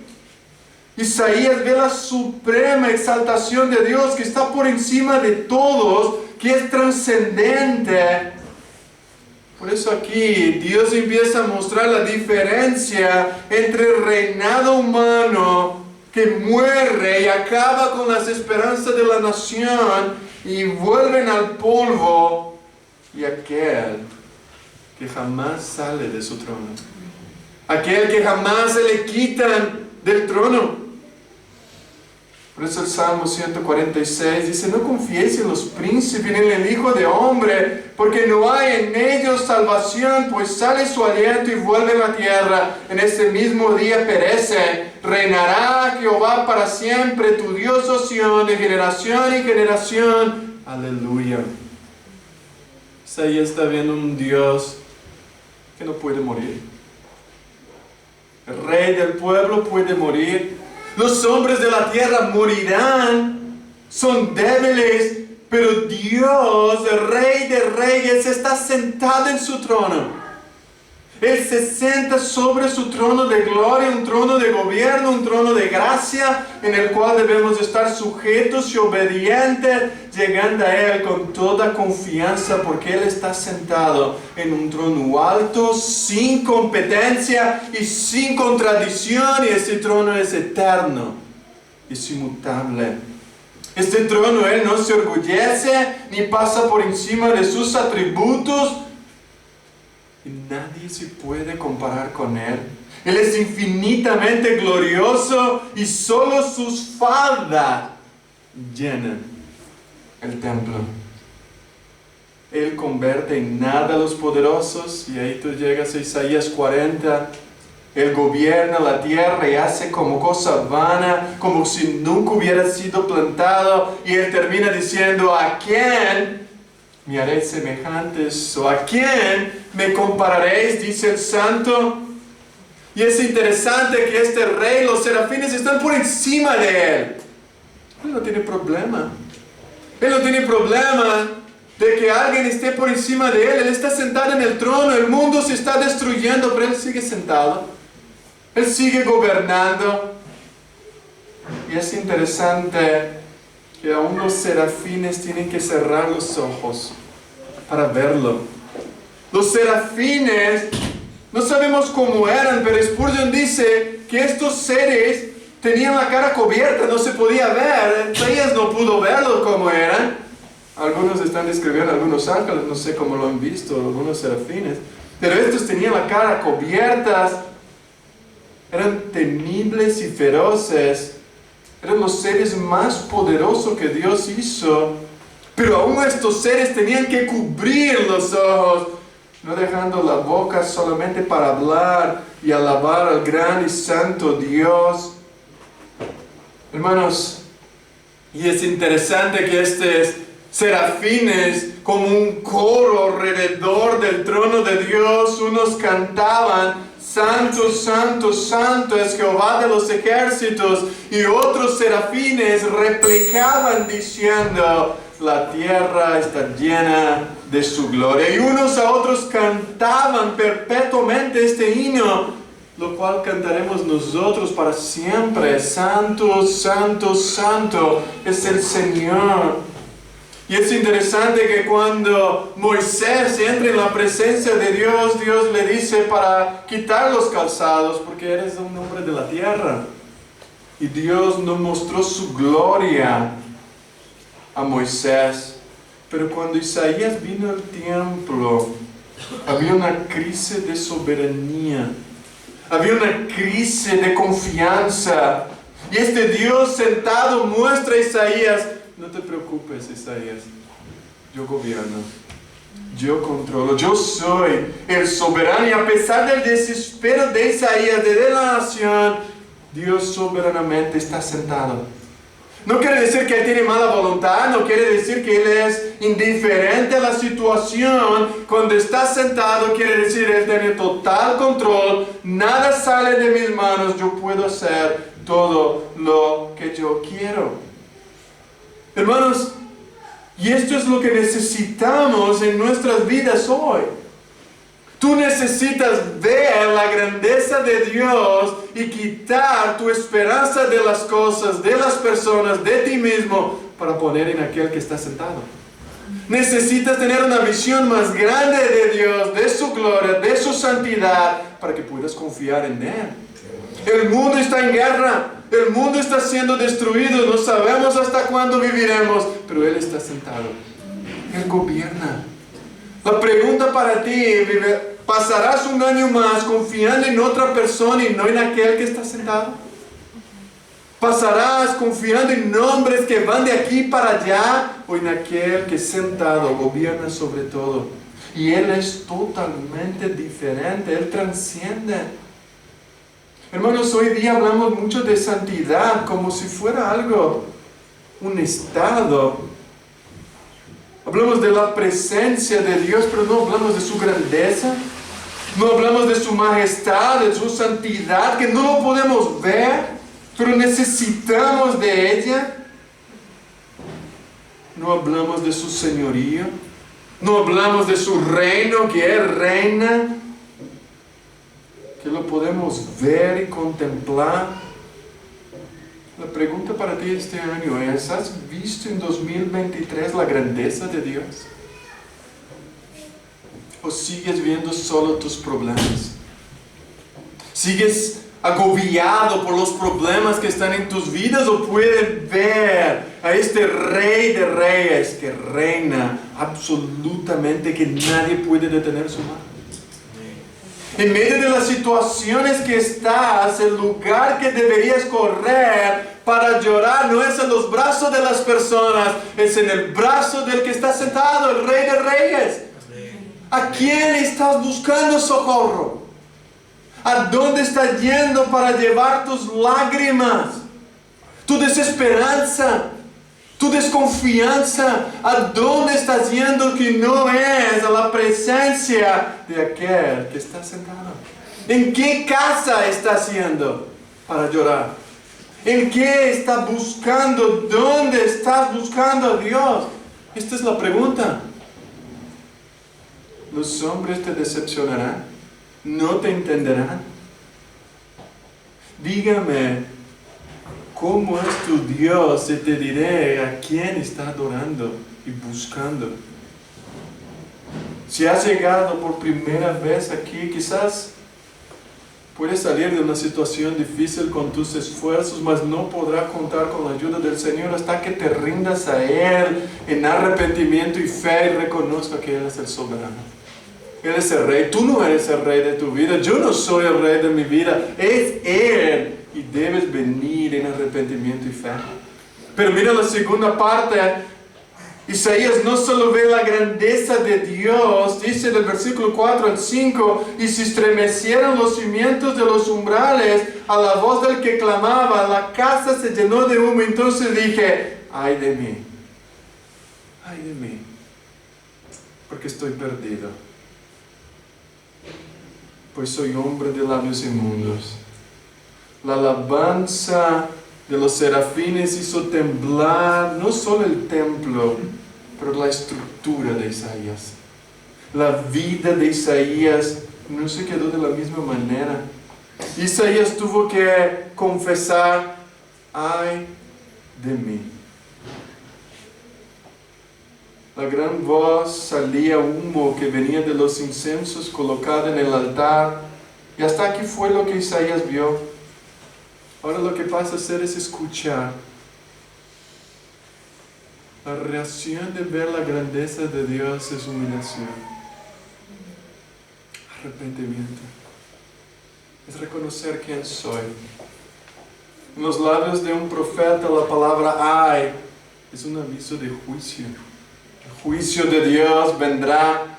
Isaías ve la suprema exaltación de Dios que está por encima de todos, que es trascendente. Por eso aquí Dios empieza a mostrar la diferencia entre el reinado humano que muere y acaba con las esperanzas de la nación y vuelven al polvo, y aquel que jamás sale de su trono, aquel que jamás se le quitan del trono. Por eso el Salmo 146 dice, no confiéis en los príncipes ni en el Hijo de Hombre, porque no hay en ellos salvación, pues sale su aliento y vuelve a la tierra. En este mismo día perece. Reinará Jehová para siempre, tu Dios, oh Sión, de generación en generación. Aleluya. Isaías está viendo un Dios que no puede morir. El rey del pueblo puede morir. Los hombres de la tierra morirán, son débiles, pero Dios, el Rey de Reyes, está sentado en su trono. Él se sienta sobre su trono de gloria, un trono de gobierno, un trono de gracia, en el cual debemos estar sujetos y obedientes, llegando a Él con toda confianza, porque Él está sentado en un trono alto, sin competencia y sin contradicción, y ese trono es eterno, es inmutable. Este trono Él no se orgullece, ni pasa por encima de sus atributos, y nadie se puede comparar con Él. Él es infinitamente glorioso y solo sus faldas llenan el templo. Él convierte en nada a los poderosos, y ahí tú llegas a Isaías 40. Él gobierna la tierra y hace como cosa vana, como si nunca hubiera sido plantado, y Él termina diciendo, ¿a quién me haréis semejantes? ¿O a quién me compararéis? Dice el santo. Y es interesante que este rey, los serafines están por encima de Él. Él no tiene problema. Él no tiene problema de que alguien esté por encima de Él. Él está sentado en el trono. El mundo se está destruyendo, pero Él sigue sentado. Él sigue gobernando. Y es interesante que aún los serafines tienen que cerrar los ojos para verlo. Los serafines, no sabemos cómo eran, pero Spurgeon dice que estos seres tenían la cara cubierta, no se podía ver. Isaías no pudo verlo como eran. Algunos están describiendo algunos ángeles, no sé cómo lo han visto, algunos serafines. Pero estos tenían la cara cubiertas, eran temibles y feroces, eran los seres más poderosos que Dios hizo, pero aún estos seres tenían que cubrir los ojos, no dejando la boca solamente para hablar y alabar al gran y santo Dios. Hermanos, y es interesante que estos serafines, como un coro alrededor del trono de Dios, unos cantaban: Santo, santo, santo es Jehová de los ejércitos, y otros serafines replicaban diciendo: la tierra está llena de su gloria. Y unos a otros cantaban perpetuamente este himno, lo cual cantaremos nosotros para siempre: Santo, santo, santo es el Señor. Y es interesante que cuando Moisés entra en la presencia de Dios, Dios le dice para quitar los calzados, porque eres un hombre de la tierra. Y Dios no mostró su gloria a Moisés. Pero cuando Isaías vino al templo, había una crisis de soberanía, había una crisis de confianza. Y este Dios sentado muestra a Isaías: no te preocupes, Isaías, yo gobierno, yo controlo, yo soy el soberano. Y a pesar del desespero de Isaías, de la nación, Dios soberanamente está sentado. No quiere decir que Él tiene mala voluntad, no quiere decir que Él es indiferente a la situación. Cuando está sentado, quiere decir Él tiene total control, nada sale de mis manos, yo puedo hacer todo lo que yo quiero. Hermanos, y esto es lo que necesitamos en nuestras vidas hoy. Tú necesitas ver la grandeza de Dios y quitar tu esperanza de las cosas, de las personas, de ti mismo, para poner en aquel que está sentado. Necesitas tener una visión más grande de Dios, de su gloria, de su santidad, para que puedas confiar en Él. El mundo está en guerra. El mundo está siendo destruido, no sabemos hasta cuándo viviremos, pero Él está sentado. Él gobierna. La pregunta para ti: ¿pasarás un año más confiando en otra persona y no en aquel que está sentado? ¿Pasarás confiando en hombres que van de aquí para allá o en aquel que sentado gobierna sobre todo? Y Él es totalmente diferente, Él trasciende. Hermanos, hoy día hablamos mucho de santidad como si fuera algo, un estado. Hablamos de la presencia de Dios, pero no hablamos de su grandeza. No hablamos de su majestad, de su santidad, que no lo podemos ver, pero necesitamos de ella. No hablamos de su señorío. No hablamos de su reino, que Él reina, que lo podemos ver y contemplar. La pregunta para ti este año es: ¿has visto en 2023 la grandeza de Dios? ¿O sigues viendo solo tus problemas? ¿Sigues agobiado por los problemas que están en tus vidas? ¿O puedes ver a este Rey de Reyes que reina absolutamente, que nadie puede detener su mano? En medio de las situaciones que estás, el lugar que deberías correr para llorar no es en los brazos de las personas, es en el brazo del que está sentado, el Rey de Reyes. ¿A quién estás buscando socorro? ¿A dónde estás yendo para llevar tus lágrimas, tu desesperanza, tu desconfianza? ¿A dónde estás yendo que no es a la presencia de aquel que está sentado? ¿En qué casa estás yendo para llorar? ¿En qué estás buscando? ¿Dónde estás buscando a Dios? Esta es la pregunta. Los hombres te decepcionarán, no te entenderán. Dígame, ¿cómo es tu Dios? Y te diré a quién está adorando y buscando. Si has llegado por primera vez aquí, quizás puedes salir de una situación difícil con tus esfuerzos, mas no podrás contar con la ayuda del Señor hasta que te rindas a Él en arrepentimiento y fe y reconozca que Él es el soberano. Él es el rey, tú no eres el rey de tu vida, yo no soy el rey de mi vida, es Él. Y debes venir en arrepentimiento y fe. Pero mira la segunda parte. Isaías no solo ve la grandeza de Dios, dice del versículo 4 al 5, y se estremecieron los cimientos de los umbrales a la voz del que clamaba, la casa se llenó de humo. Entonces dije, ay de mí, porque estoy perdido, pues soy hombre de labios inmundos. La alabanza de los serafines hizo temblar no solo el templo, pero la estructura de Isaías. La vida de Isaías no se quedó de la misma manera. Isaías tuvo que confesar, ay de mí. La gran voz salía humo que venía de los inciensos colocados en el altar. Y hasta aquí fue lo que Isaías vio. Ahora lo que pasa a hacer es escuchar. La reacción de ver la grandeza de Dios es humillación. Arrepentimiento. Es reconocer quién soy. En los labios de un profeta la palabra ay es un aviso de juicio. El juicio de Dios vendrá.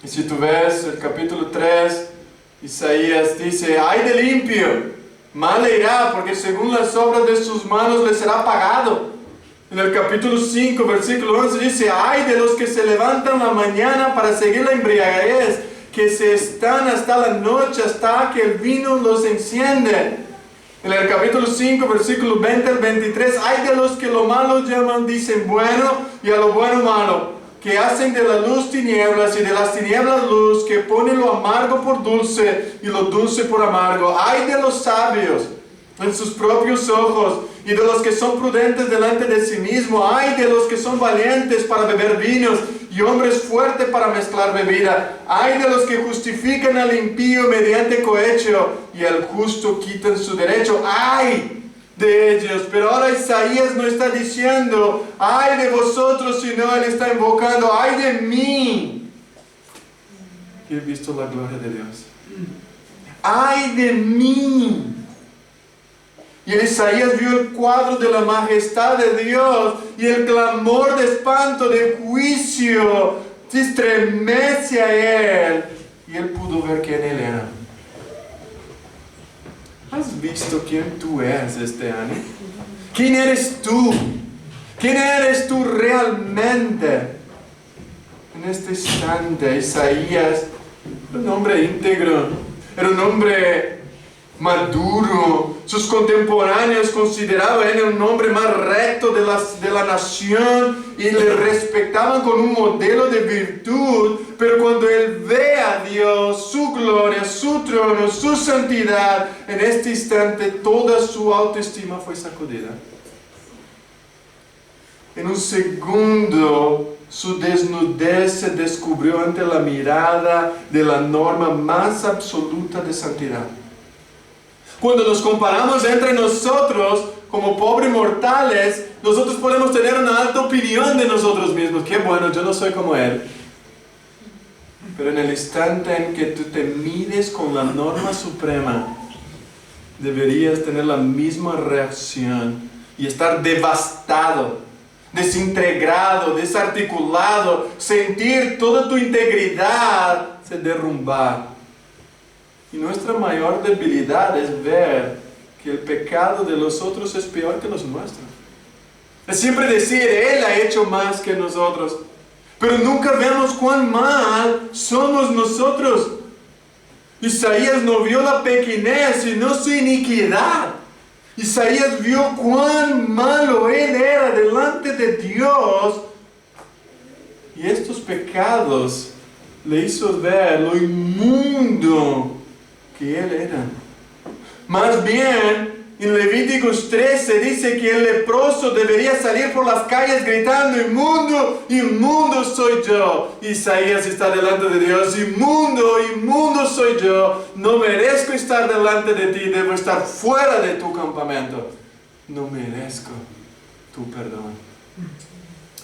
Y si tú ves el capítulo 3, Isaías dice, ay del impío, mal le irá, porque según las obras de sus manos le será pagado. En el capítulo 5, versículo 11 dice, ay de los que se levantan la mañana para seguir la embriaguez, que se están hasta la noche, hasta que el vino los enciende. En el capítulo 5, versículo 20 al 23, ay de los que lo malo llaman, dicen bueno, y a lo bueno malo, que hacen de la luz tinieblas y de las tinieblas luz, que ponen lo amargo por dulce y lo dulce por amargo. Ay de los sabios en sus propios ojos y de los que son prudentes delante de sí mismo. Ay de los que son valientes para beber vinos y hombres fuertes para mezclar bebida. Ay de los que justifican al impío mediante cohecho y al justo quitan su derecho. Ay de ellos. Pero ahora Isaías no está diciendo ay de vosotros, sino él está invocando ay de mí, que he visto la gloria de Dios. Ay de mí. Y Isaías vio el cuadro de la majestad de Dios y el clamor de espanto, de juicio, se estremece a él y él pudo ver quién él era. ¿Has visto quién tú eres este año? ¿Quién eres tú? ¿Quién eres tú realmente? En este instante, Isaías era un hombre íntegro, era un hombre maduro. Sus contemporáneos consideraban a él un hombre más recto de la nación y le respetaban con un modelo de virtud. Pero cuando él ve a Dios, su gloria, su trono, su santidad, en este instante toda su autoestima fue sacudida. En un segundo, su desnudez se descubrió ante la mirada de la norma más absoluta de santidad. Cuando nos comparamos entre nosotros como pobres mortales, nosotros podemos tener una alta opinión de nosotros mismos. Qué bueno, yo no soy como él. Pero en el instante en que tú te mides con la norma suprema, deberías tener la misma reacción y estar devastado, desintegrado, desarticulado, sentir toda tu integridad se derrumbar. Y nuestra mayor debilidad es ver que el pecado de los otros es peor que los nuestros. Es siempre decir, Él ha hecho más que nosotros. Pero nunca vemos cuán mal somos nosotros. Isaías no vio la pequeñez, sino su iniquidad. Isaías vio cuán malo él era delante de Dios. Y estos pecados le hizo ver lo inmundo que él era. Más bien, en Levíticos 13 dice que el leproso debería salir por las calles gritando, inmundo, inmundo soy yo. Isaías está delante de Dios, inmundo, inmundo soy yo. No merezco estar delante de ti, debo estar fuera de tu campamento. No merezco tu perdón.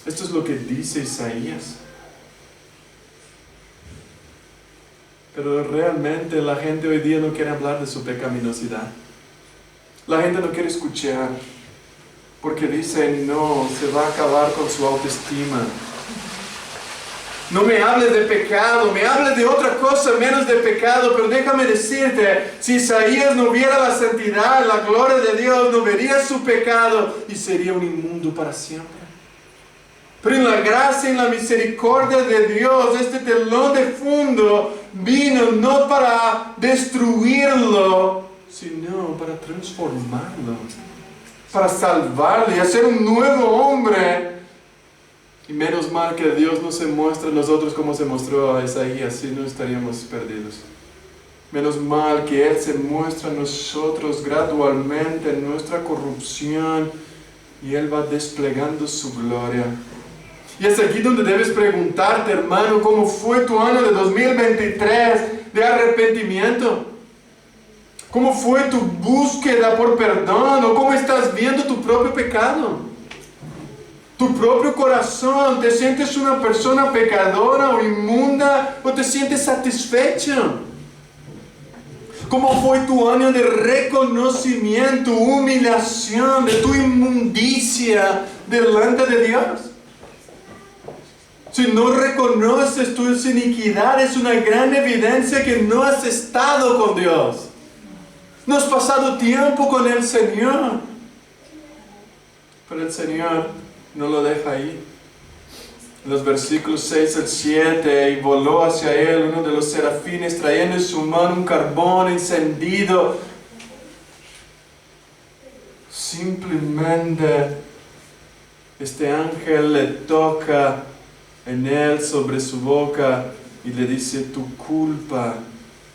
Esto es lo que dice Isaías. Pero realmente la gente hoy día no quiere hablar de su pecaminosidad. La gente no quiere escuchar, porque dice, no, se va a acabar con su autoestima. No me hables de pecado, me hables de otra cosa menos de pecado, pero déjame decirte, si Isaías no viera la santidad, la gloria de Dios, no vería su pecado y sería un inmundo para siempre. Pero en la gracia y en la misericordia de Dios, este telón de fondo vino no para destruirlo, sino para transformarlo, para salvarlo y hacer un nuevo hombre. Y menos mal que Dios no se muestra a nosotros como se mostró a Isaías, si no estaríamos perdidos. Menos mal que Él se muestra a nosotros gradualmente en nuestra corrupción y Él va desplegando su gloria. Y es aquí donde debes preguntarte, hermano, ¿cómo fue tu año de 2023 de arrepentimiento? ¿Cómo fue tu búsqueda por perdón? ¿O cómo estás viendo tu propio pecado? Tu propio corazón, ¿te sientes una persona pecadora o inmunda o te sientes satisfecho? ¿Cómo fue tu año de reconocimiento, humillación de tu inmundicia delante de Dios? Si no reconoces tus iniquidades, es una gran evidencia que no has estado con Dios. No has pasado tiempo con el Señor. Pero el Señor no lo deja ahí. En los versículos 6 al 7, y voló hacia él uno de los serafines, trayendo en su mano un carbón encendido. Simplemente este ángel le toca en él sobre su boca y le dice, tu culpa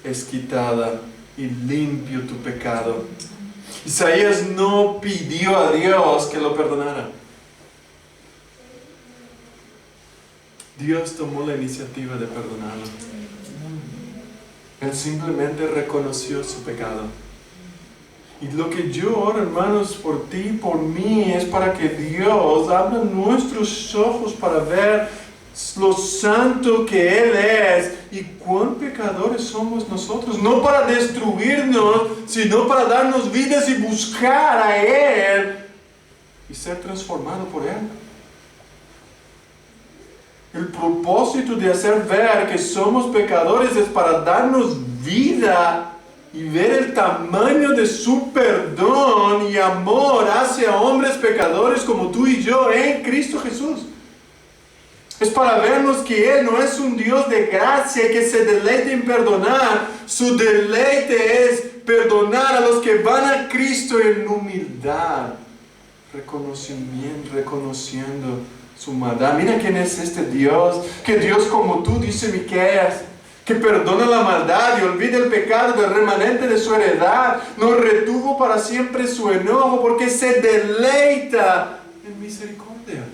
es quitada y limpio tu pecado. Isaías no pidió a Dios que lo perdonara. Dios tomó la iniciativa de perdonarlo. Él simplemente reconoció su pecado. Y lo que yo oro, hermanos, por ti y por mí, es para que Dios abra nuestros ojos para ver lo santo que Él es y cuán pecadores somos nosotros. No para destruirnos, sino para darnos vidas y buscar a Él y ser transformado por Él. El propósito de hacer ver que somos pecadores es para darnos vida y ver el tamaño de su perdón y amor hacia hombres pecadores como tú y yo en Cristo Jesús. Es para vernos que Él no es un Dios de gracia que se deleite en perdonar. Su deleite es perdonar a los que van a Cristo en humildad, reconociendo su maldad. Mira quién es este Dios, que Dios como tú, dice Miqueas, que perdona la maldad y olvida el pecado del remanente de su heredad, no retuvo para siempre su enojo, porque se deleita en misericordia.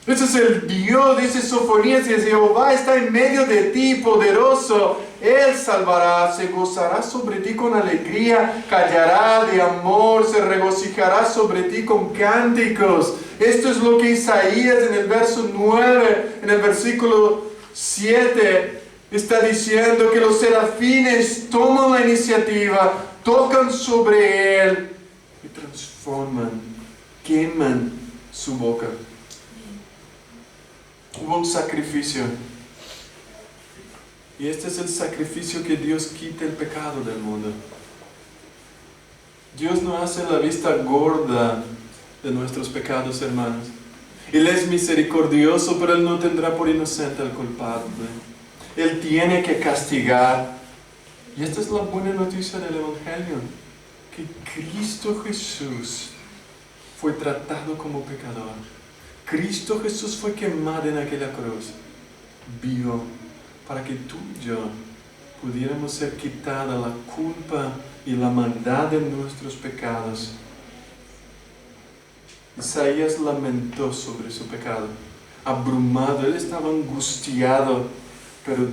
Ese es el Dios, dice Sofonías, y Jehová está en medio de ti, poderoso. Él salvará, se gozará sobre ti con alegría, callará de amor, se regocijará sobre ti con cánticos. Esto es lo que Isaías en el verso 9, en el versículo 7, está diciendo, que los serafines toman la iniciativa, tocan sobre él y transforman, queman su boca. Hubo un sacrificio. Y este es el sacrificio que Dios quita el pecado del mundo. Dios no hace la vista gorda de nuestros pecados, hermanos. Él es misericordioso, pero Él no tendrá por inocente al culpable. Él tiene que castigar. Y esta es la buena noticia del Evangelio, que Cristo Jesús fue tratado como pecador. Cristo Jesús fue quemado en aquella cruz, vivo, para que tú y yo pudiéramos ser quitada la culpa y la maldad de nuestros pecados. Isaías lamentó sobre su pecado, abrumado, él estaba angustiado, pero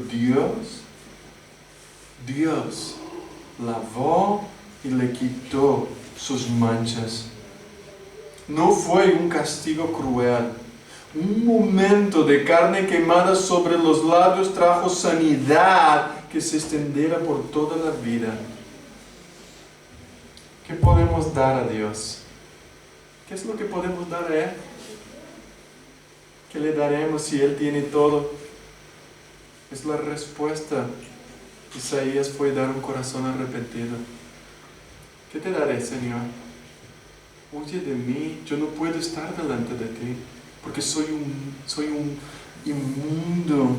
Dios lavó y le quitó sus manchas. No fue un castigo cruel. Un momento de carne quemada sobre los labios trajo sanidad que se extendiera por toda la vida. ¿Qué podemos dar a Dios? ¿Qué es lo que podemos dar a Él? ¿Qué le daremos si Él tiene todo? Es la respuesta. Isaías fue dar un corazón arrepentido. ¿Qué te daré, Señor? Huye de mí, yo no puedo estar delante de ti, porque soy un inmundo.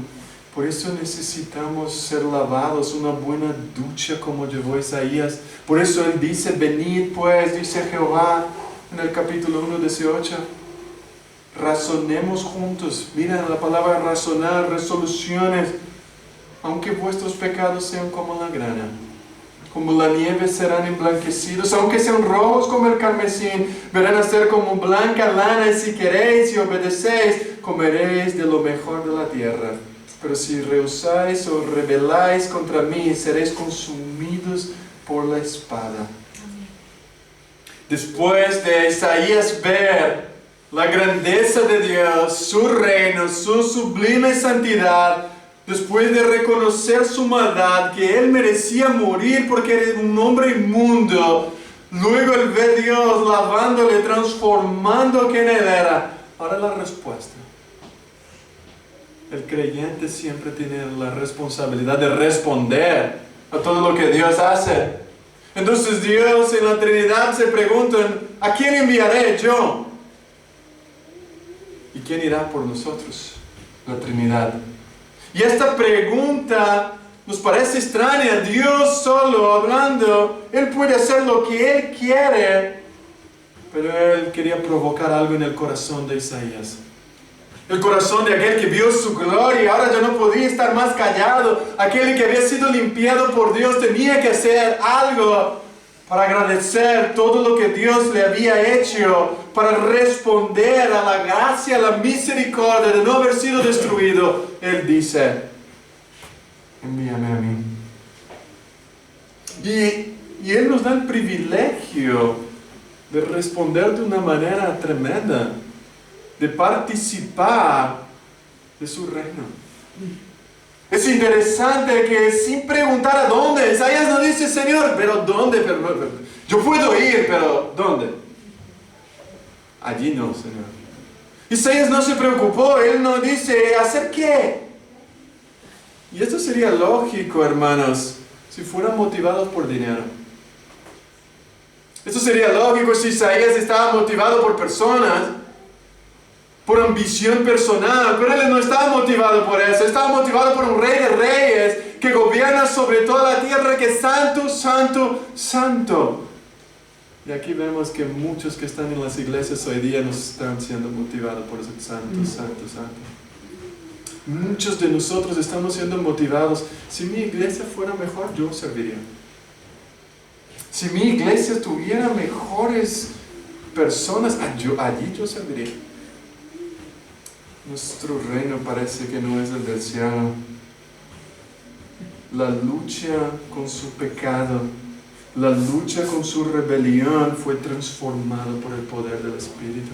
Por eso necesitamos ser lavados, una buena ducha como llevó Isaías. Por eso Él dice, venid pues, dice Jehová en el capítulo 1:18. Razonemos juntos. Mira la palabra razonar, resoluciones. Aunque vuestros pecados sean como la grana, como la nieve serán emblanquecidos, aunque sean rojos como el carmesí, verán a ser como blanca lana, y si queréis y obedecéis, comeréis de lo mejor de la tierra. Pero si rehusáis o rebeláis contra mí, seréis consumidos por la espada. Después de Isaías ver la grandeza de Dios, su reino, su sublime santidad, después de reconocer su maldad, que Él merecía morir porque era un hombre inmundo, luego Él ve a Dios lavándole, transformando quien Él era. Ahora la respuesta. El creyente siempre tiene la responsabilidad de responder a todo lo que Dios hace. Entonces Dios en la Trinidad se preguntan, ¿a quién enviaré yo? ¿Y quién irá por nosotros? La Trinidad. Y esta pregunta nos parece extraña. Dios solo hablando, Él puede hacer lo que Él quiere, pero Él quería provocar algo en el corazón de Isaías. El corazón de aquel que vio su gloria y ahora ya no podía estar más callado. Aquel que había sido limpiado por Dios tenía que hacer algo para agradecer todo lo que Dios le había hecho, para responder a la gracia, a la misericordia de no haber sido destruido. Él dice, envíame a mí. Y Él nos da el privilegio de responder de una manera tremenda, de participar de su reino. Es interesante que sin preguntar a dónde, Isaías no dice, Señor, pero ¿dónde? Pero, yo puedo ir, pero ¿dónde? Allí no, Señor. Isaías no se preocupó, él no dice, ¿hacer qué? Y esto sería lógico, hermanos, si fueran motivados por dinero. Esto sería lógico si Isaías estaba motivado por personas, por ambición personal, pero él no estaba motivado por eso, estaba motivado por un rey de reyes que gobierna sobre toda la tierra, que es santo, santo, santo. Y aquí vemos que muchos que están en las iglesias hoy día no están siendo motivados por ese santo, santo, santo. Muchos de nosotros estamos siendo motivados. Si mi iglesia fuera mejor, yo serviría. Si mi iglesia tuviera mejores personas, allí yo serviría. Nuestro reino parece que no es el del cielo. La lucha con su pecado, la lucha con su rebelión fue transformada por el poder del Espíritu.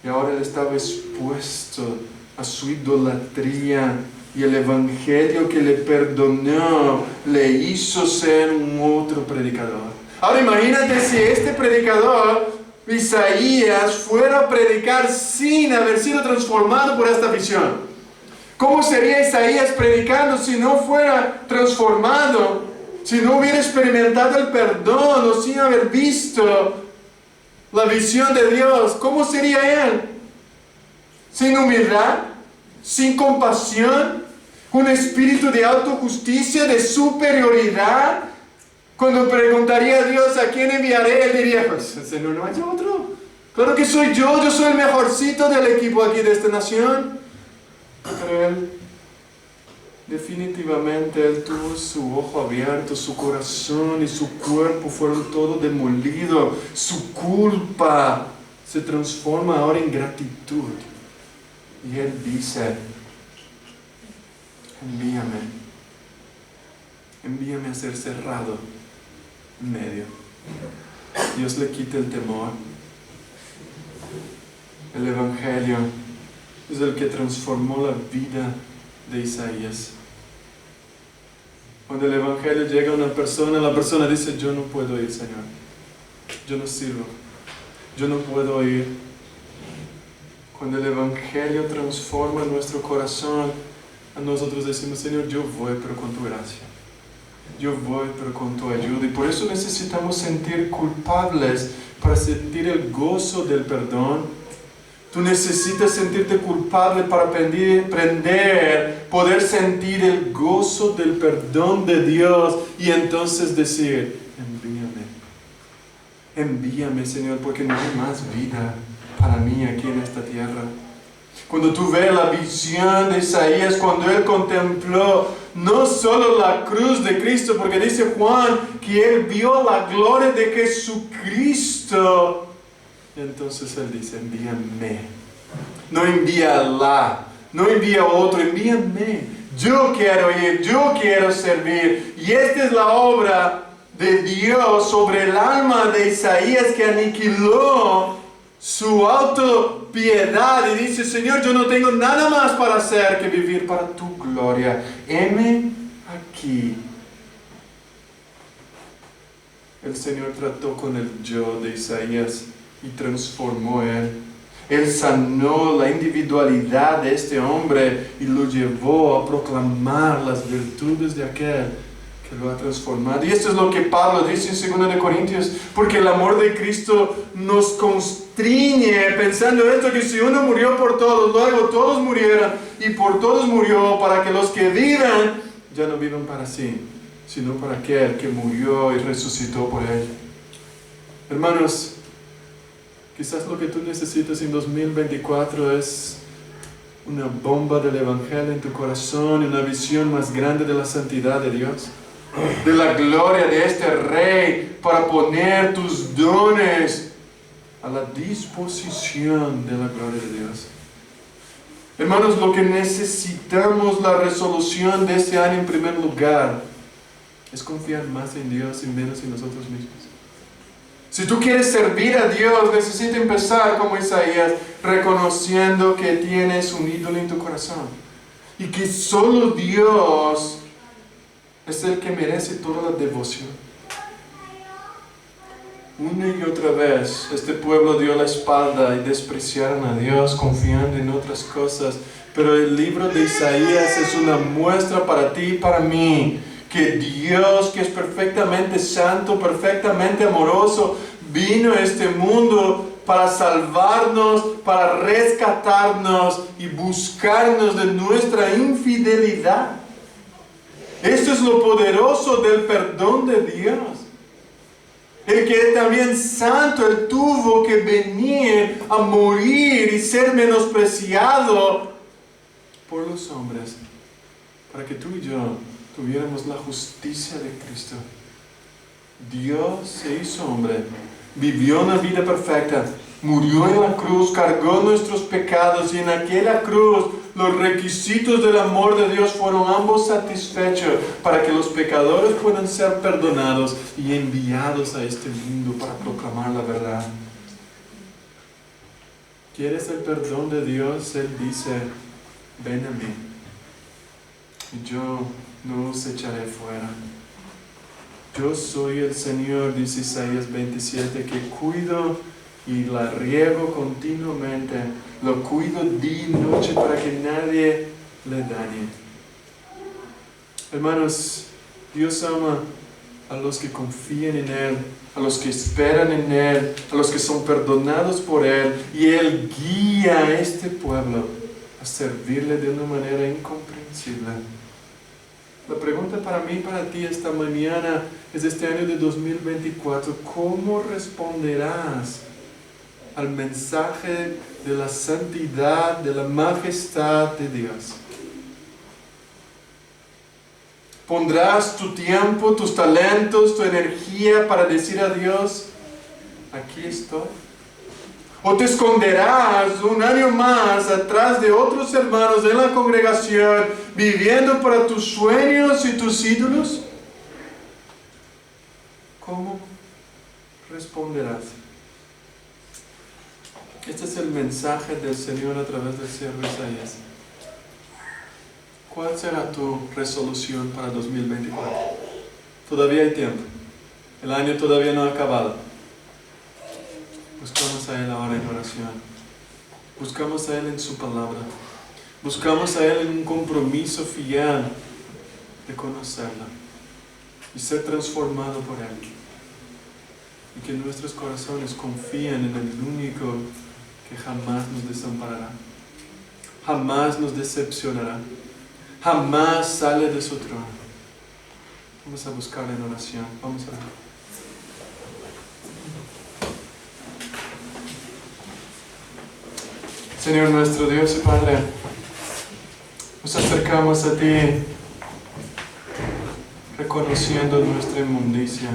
Y ahora él estaba expuesto a su idolatría, y el Evangelio que le perdonó le hizo ser un otro predicador. Ahora imagínate si este predicador, Isaías, fuera a predicar sin haber sido transformado por esta visión. ¿Cómo sería Isaías predicando si no fuera transformado? Si no hubiera experimentado el perdón o sin haber visto la visión de Dios, ¿cómo sería él? Sin humildad, sin compasión, un espíritu de autojusticia, de superioridad. Cuando preguntaría a Dios a quién enviaré, él diría, pues Señor, no hay otro. Claro que soy yo soy el mejorcito del equipo aquí de esta nación. Pero él, definitivamente, él tuvo su ojo abierto, su corazón y su cuerpo fueron todo demolidos. Su culpa se transforma ahora en gratitud. Y él dice, envíame a ser cerrado en medio. Dios le quita el temor. El Evangelio es el que transformó la vida de Isaías. Cuando el Evangelio llega a una persona, la persona dice, yo no puedo ir, Señor. Yo no sirvo. Yo no puedo ir. Cuando el Evangelio transforma nuestro corazón, a nosotros decimos, Señor, yo voy, pero con tu gracia. Yo voy, pero con tu ayuda. Y por eso necesitamos sentir culpables para sentir el gozo del perdón. Tú necesitas sentirte culpable para poder sentir el gozo del perdón de Dios y entonces decir, envíame. Envíame, Señor, porque no hay más vida para mí aquí en esta tierra. Cuando tú ves la visión de Isaías, cuando él contempló no solo la cruz de Cristo, porque dice Juan que él vio la gloria de Jesucristo, entonces él dice, envíame. No envíala, no envía otro, envíame. Yo quiero ir, yo quiero servir. Y esta es la obra de Dios sobre el alma de Isaías, que aniquiló su autopiedad y dice, Señor, yo no tengo nada más para hacer que vivir para tu gloria. Heme aquí. El Señor trató con el yo de Isaías y transformó él. Él sanó la individualidad de este hombre y lo llevó a proclamar las virtudes de aquel que lo ha transformado. Y esto es lo que Pablo dice en 2 Corintios, porque el amor de Cristo nos constriñe pensando esto, que si uno murió por todos, luego todos murieron y por todos murió, para que los que vivan ya no vivan para sí, sino para aquel que murió y resucitó por él. Hermanos, quizás lo que tú necesitas en 2024 es una bomba del Evangelio en tu corazón, una visión más grande de la santidad de Dios, de la gloria de este Rey, para poner tus dones a la disposición de la gloria de Dios. Hermanos, lo que necesitamos, la resolución de este año en primer lugar, es confiar más en Dios y menos en nosotros mismos. Si tú quieres servir a Dios, necesitas empezar como Isaías, reconociendo que tienes un ídolo en tu corazón y que solo Dios es el que merece toda la devoción. Una y otra vez este pueblo dio la espalda y despreciaron a Dios confiando en otras cosas, pero el libro de Isaías es una muestra para ti y para mí que Dios, que es perfectamente santo, perfectamente amoroso, vino a este mundo para salvarnos, para rescatarnos y buscarnos de nuestra infidelidad. Esto es lo poderoso del perdón de Dios. El que es también santo, Él tuvo que venir a morir y ser menospreciado por los hombres, para que tú y yo tuviéramos la justicia de Cristo. Dios se hizo hombre, vivió una vida perfecta, murió en la cruz, cargó nuestros pecados y en aquella cruz los requisitos del amor de Dios fueron ambos satisfechos para que los pecadores puedan ser perdonados y enviados a este mundo para proclamar la verdad. ¿Quieres el perdón de Dios? Él dice, ven a mí y yo no os echaré fuera. Yo soy el Señor, dice Isaías 27, que cuido y la riego continuamente, lo cuido día y noche para que nadie le dañe. Hermanos, Dios ama a los que confían en Él, a los que esperan en Él, a los que son perdonados por Él, y Él guía a este pueblo a servirle de una manera incomprensible. La pregunta para mí y para ti esta mañana es este año de 2024, ¿cómo responderás al mensaje de la santidad, de la majestad de Dios? ¿Pondrás tu tiempo, tus talentos, tu energía para decir a Dios, aquí estoy? ¿O te esconderás un año más atrás de otros hermanos en la congregación, viviendo para tus sueños y tus ídolos? ¿Cómo responderás? Este es el mensaje del Señor a través del siervo Isaías. ¿Cuál será tu resolución para 2024? Todavía hay tiempo. El año todavía no ha acabado. Buscamos a Él ahora en oración. Buscamos a Él en su palabra. Buscamos a Él en un compromiso fiel de conocerla y ser transformado por Él. Y que nuestros corazones confíen en el único que jamás nos desamparará, jamás nos decepcionará, jamás sale de su trono. Vamos a buscar en oración. Vamos a orar. Señor nuestro Dios y Padre, nos acercamos a ti reconociendo nuestra inmundicia,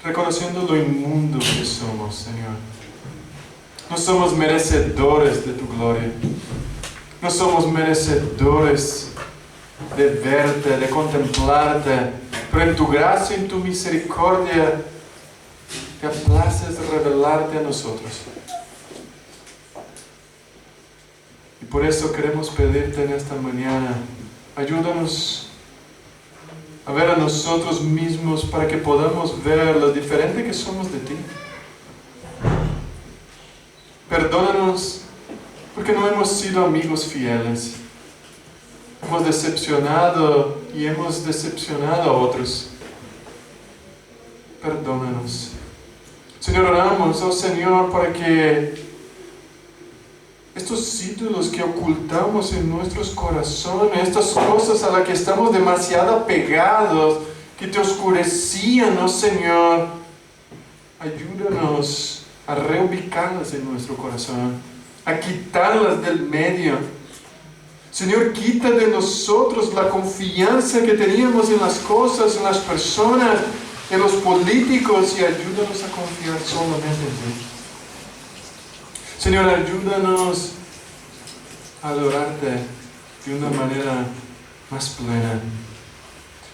reconociendo lo inmundo que somos, Señor. No somos merecedores de tu gloria. No somos merecedores de verte, de contemplarte, pero en tu gracia y en tu misericordia te places revelarte a nosotros. Y por eso queremos pedirte en esta mañana, ayúdanos a ver a nosotros mismos para que podamos ver lo diferente que somos de ti. Perdónanos porque no hemos sido amigos fieles. Hemos decepcionado y hemos decepcionado a otros. Perdónanos. Señor, oramos, oh Señor, para que estos ídolos que ocultamos en nuestros corazones, estas cosas a las que estamos demasiado apegados, que te oscurecían, oh Señor, ayúdanos a reubicarlas en nuestro corazón, a quitarlas del medio. Señor, quita de nosotros la confianza que teníamos en las cosas, en las personas, en los políticos, y ayúdanos a confiar solamente en ti. Señor, ayúdanos a adorarte de una manera más plena.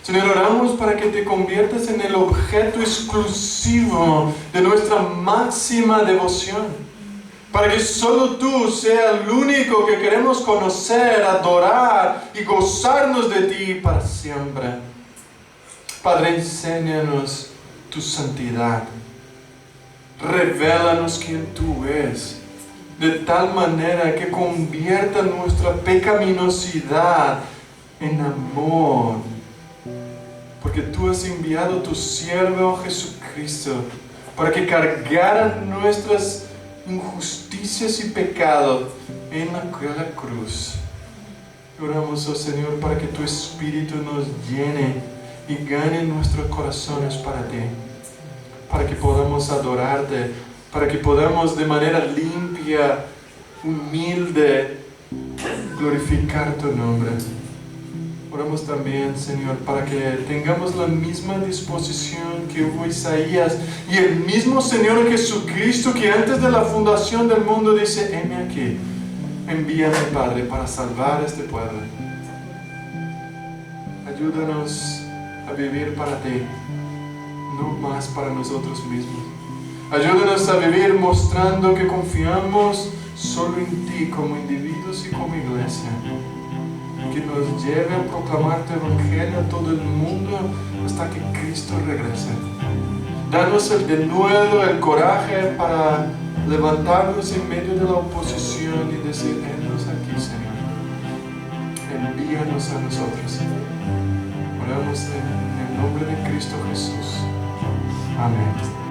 Señor, oramos para que te conviertas en el objeto exclusivo de nuestra máxima devoción. Para que solo tú seas el único que queremos conocer, adorar y gozarnos de ti para siempre. Padre, enséñanos tu santidad. Revélanos quién tú eres, de tal manera que convierta nuestra pecaminosidad en amor. Porque tú has enviado a tu siervo Jesucristo para que cargara nuestras injusticias y pecados en la cruz. Oramos, oh Señor, para que tu Espíritu nos llene y gane nuestros corazones para ti, para que podamos adorarte, para que podamos de manera limpia, humilde, glorificar tu nombre. Oramos también, Señor, para que tengamos la misma disposición que hubo Isaías y el mismo Señor Jesucristo que antes de la fundación del mundo dice: heme aquí, envíame, Padre, para salvar a este pueblo. Ayúdanos a vivir para ti, no más para nosotros mismos. Ayúdanos a vivir mostrando que confiamos solo en ti como individuos y como iglesia. Que nos lleve a proclamar tu evangelio a todo el mundo hasta que Cristo regrese. Danos el denuedo, el coraje para levantarnos en medio de la oposición y decir: henos aquí, Señor. Envíanos a nosotros. Oramos en el nombre de Cristo Jesús. Amén.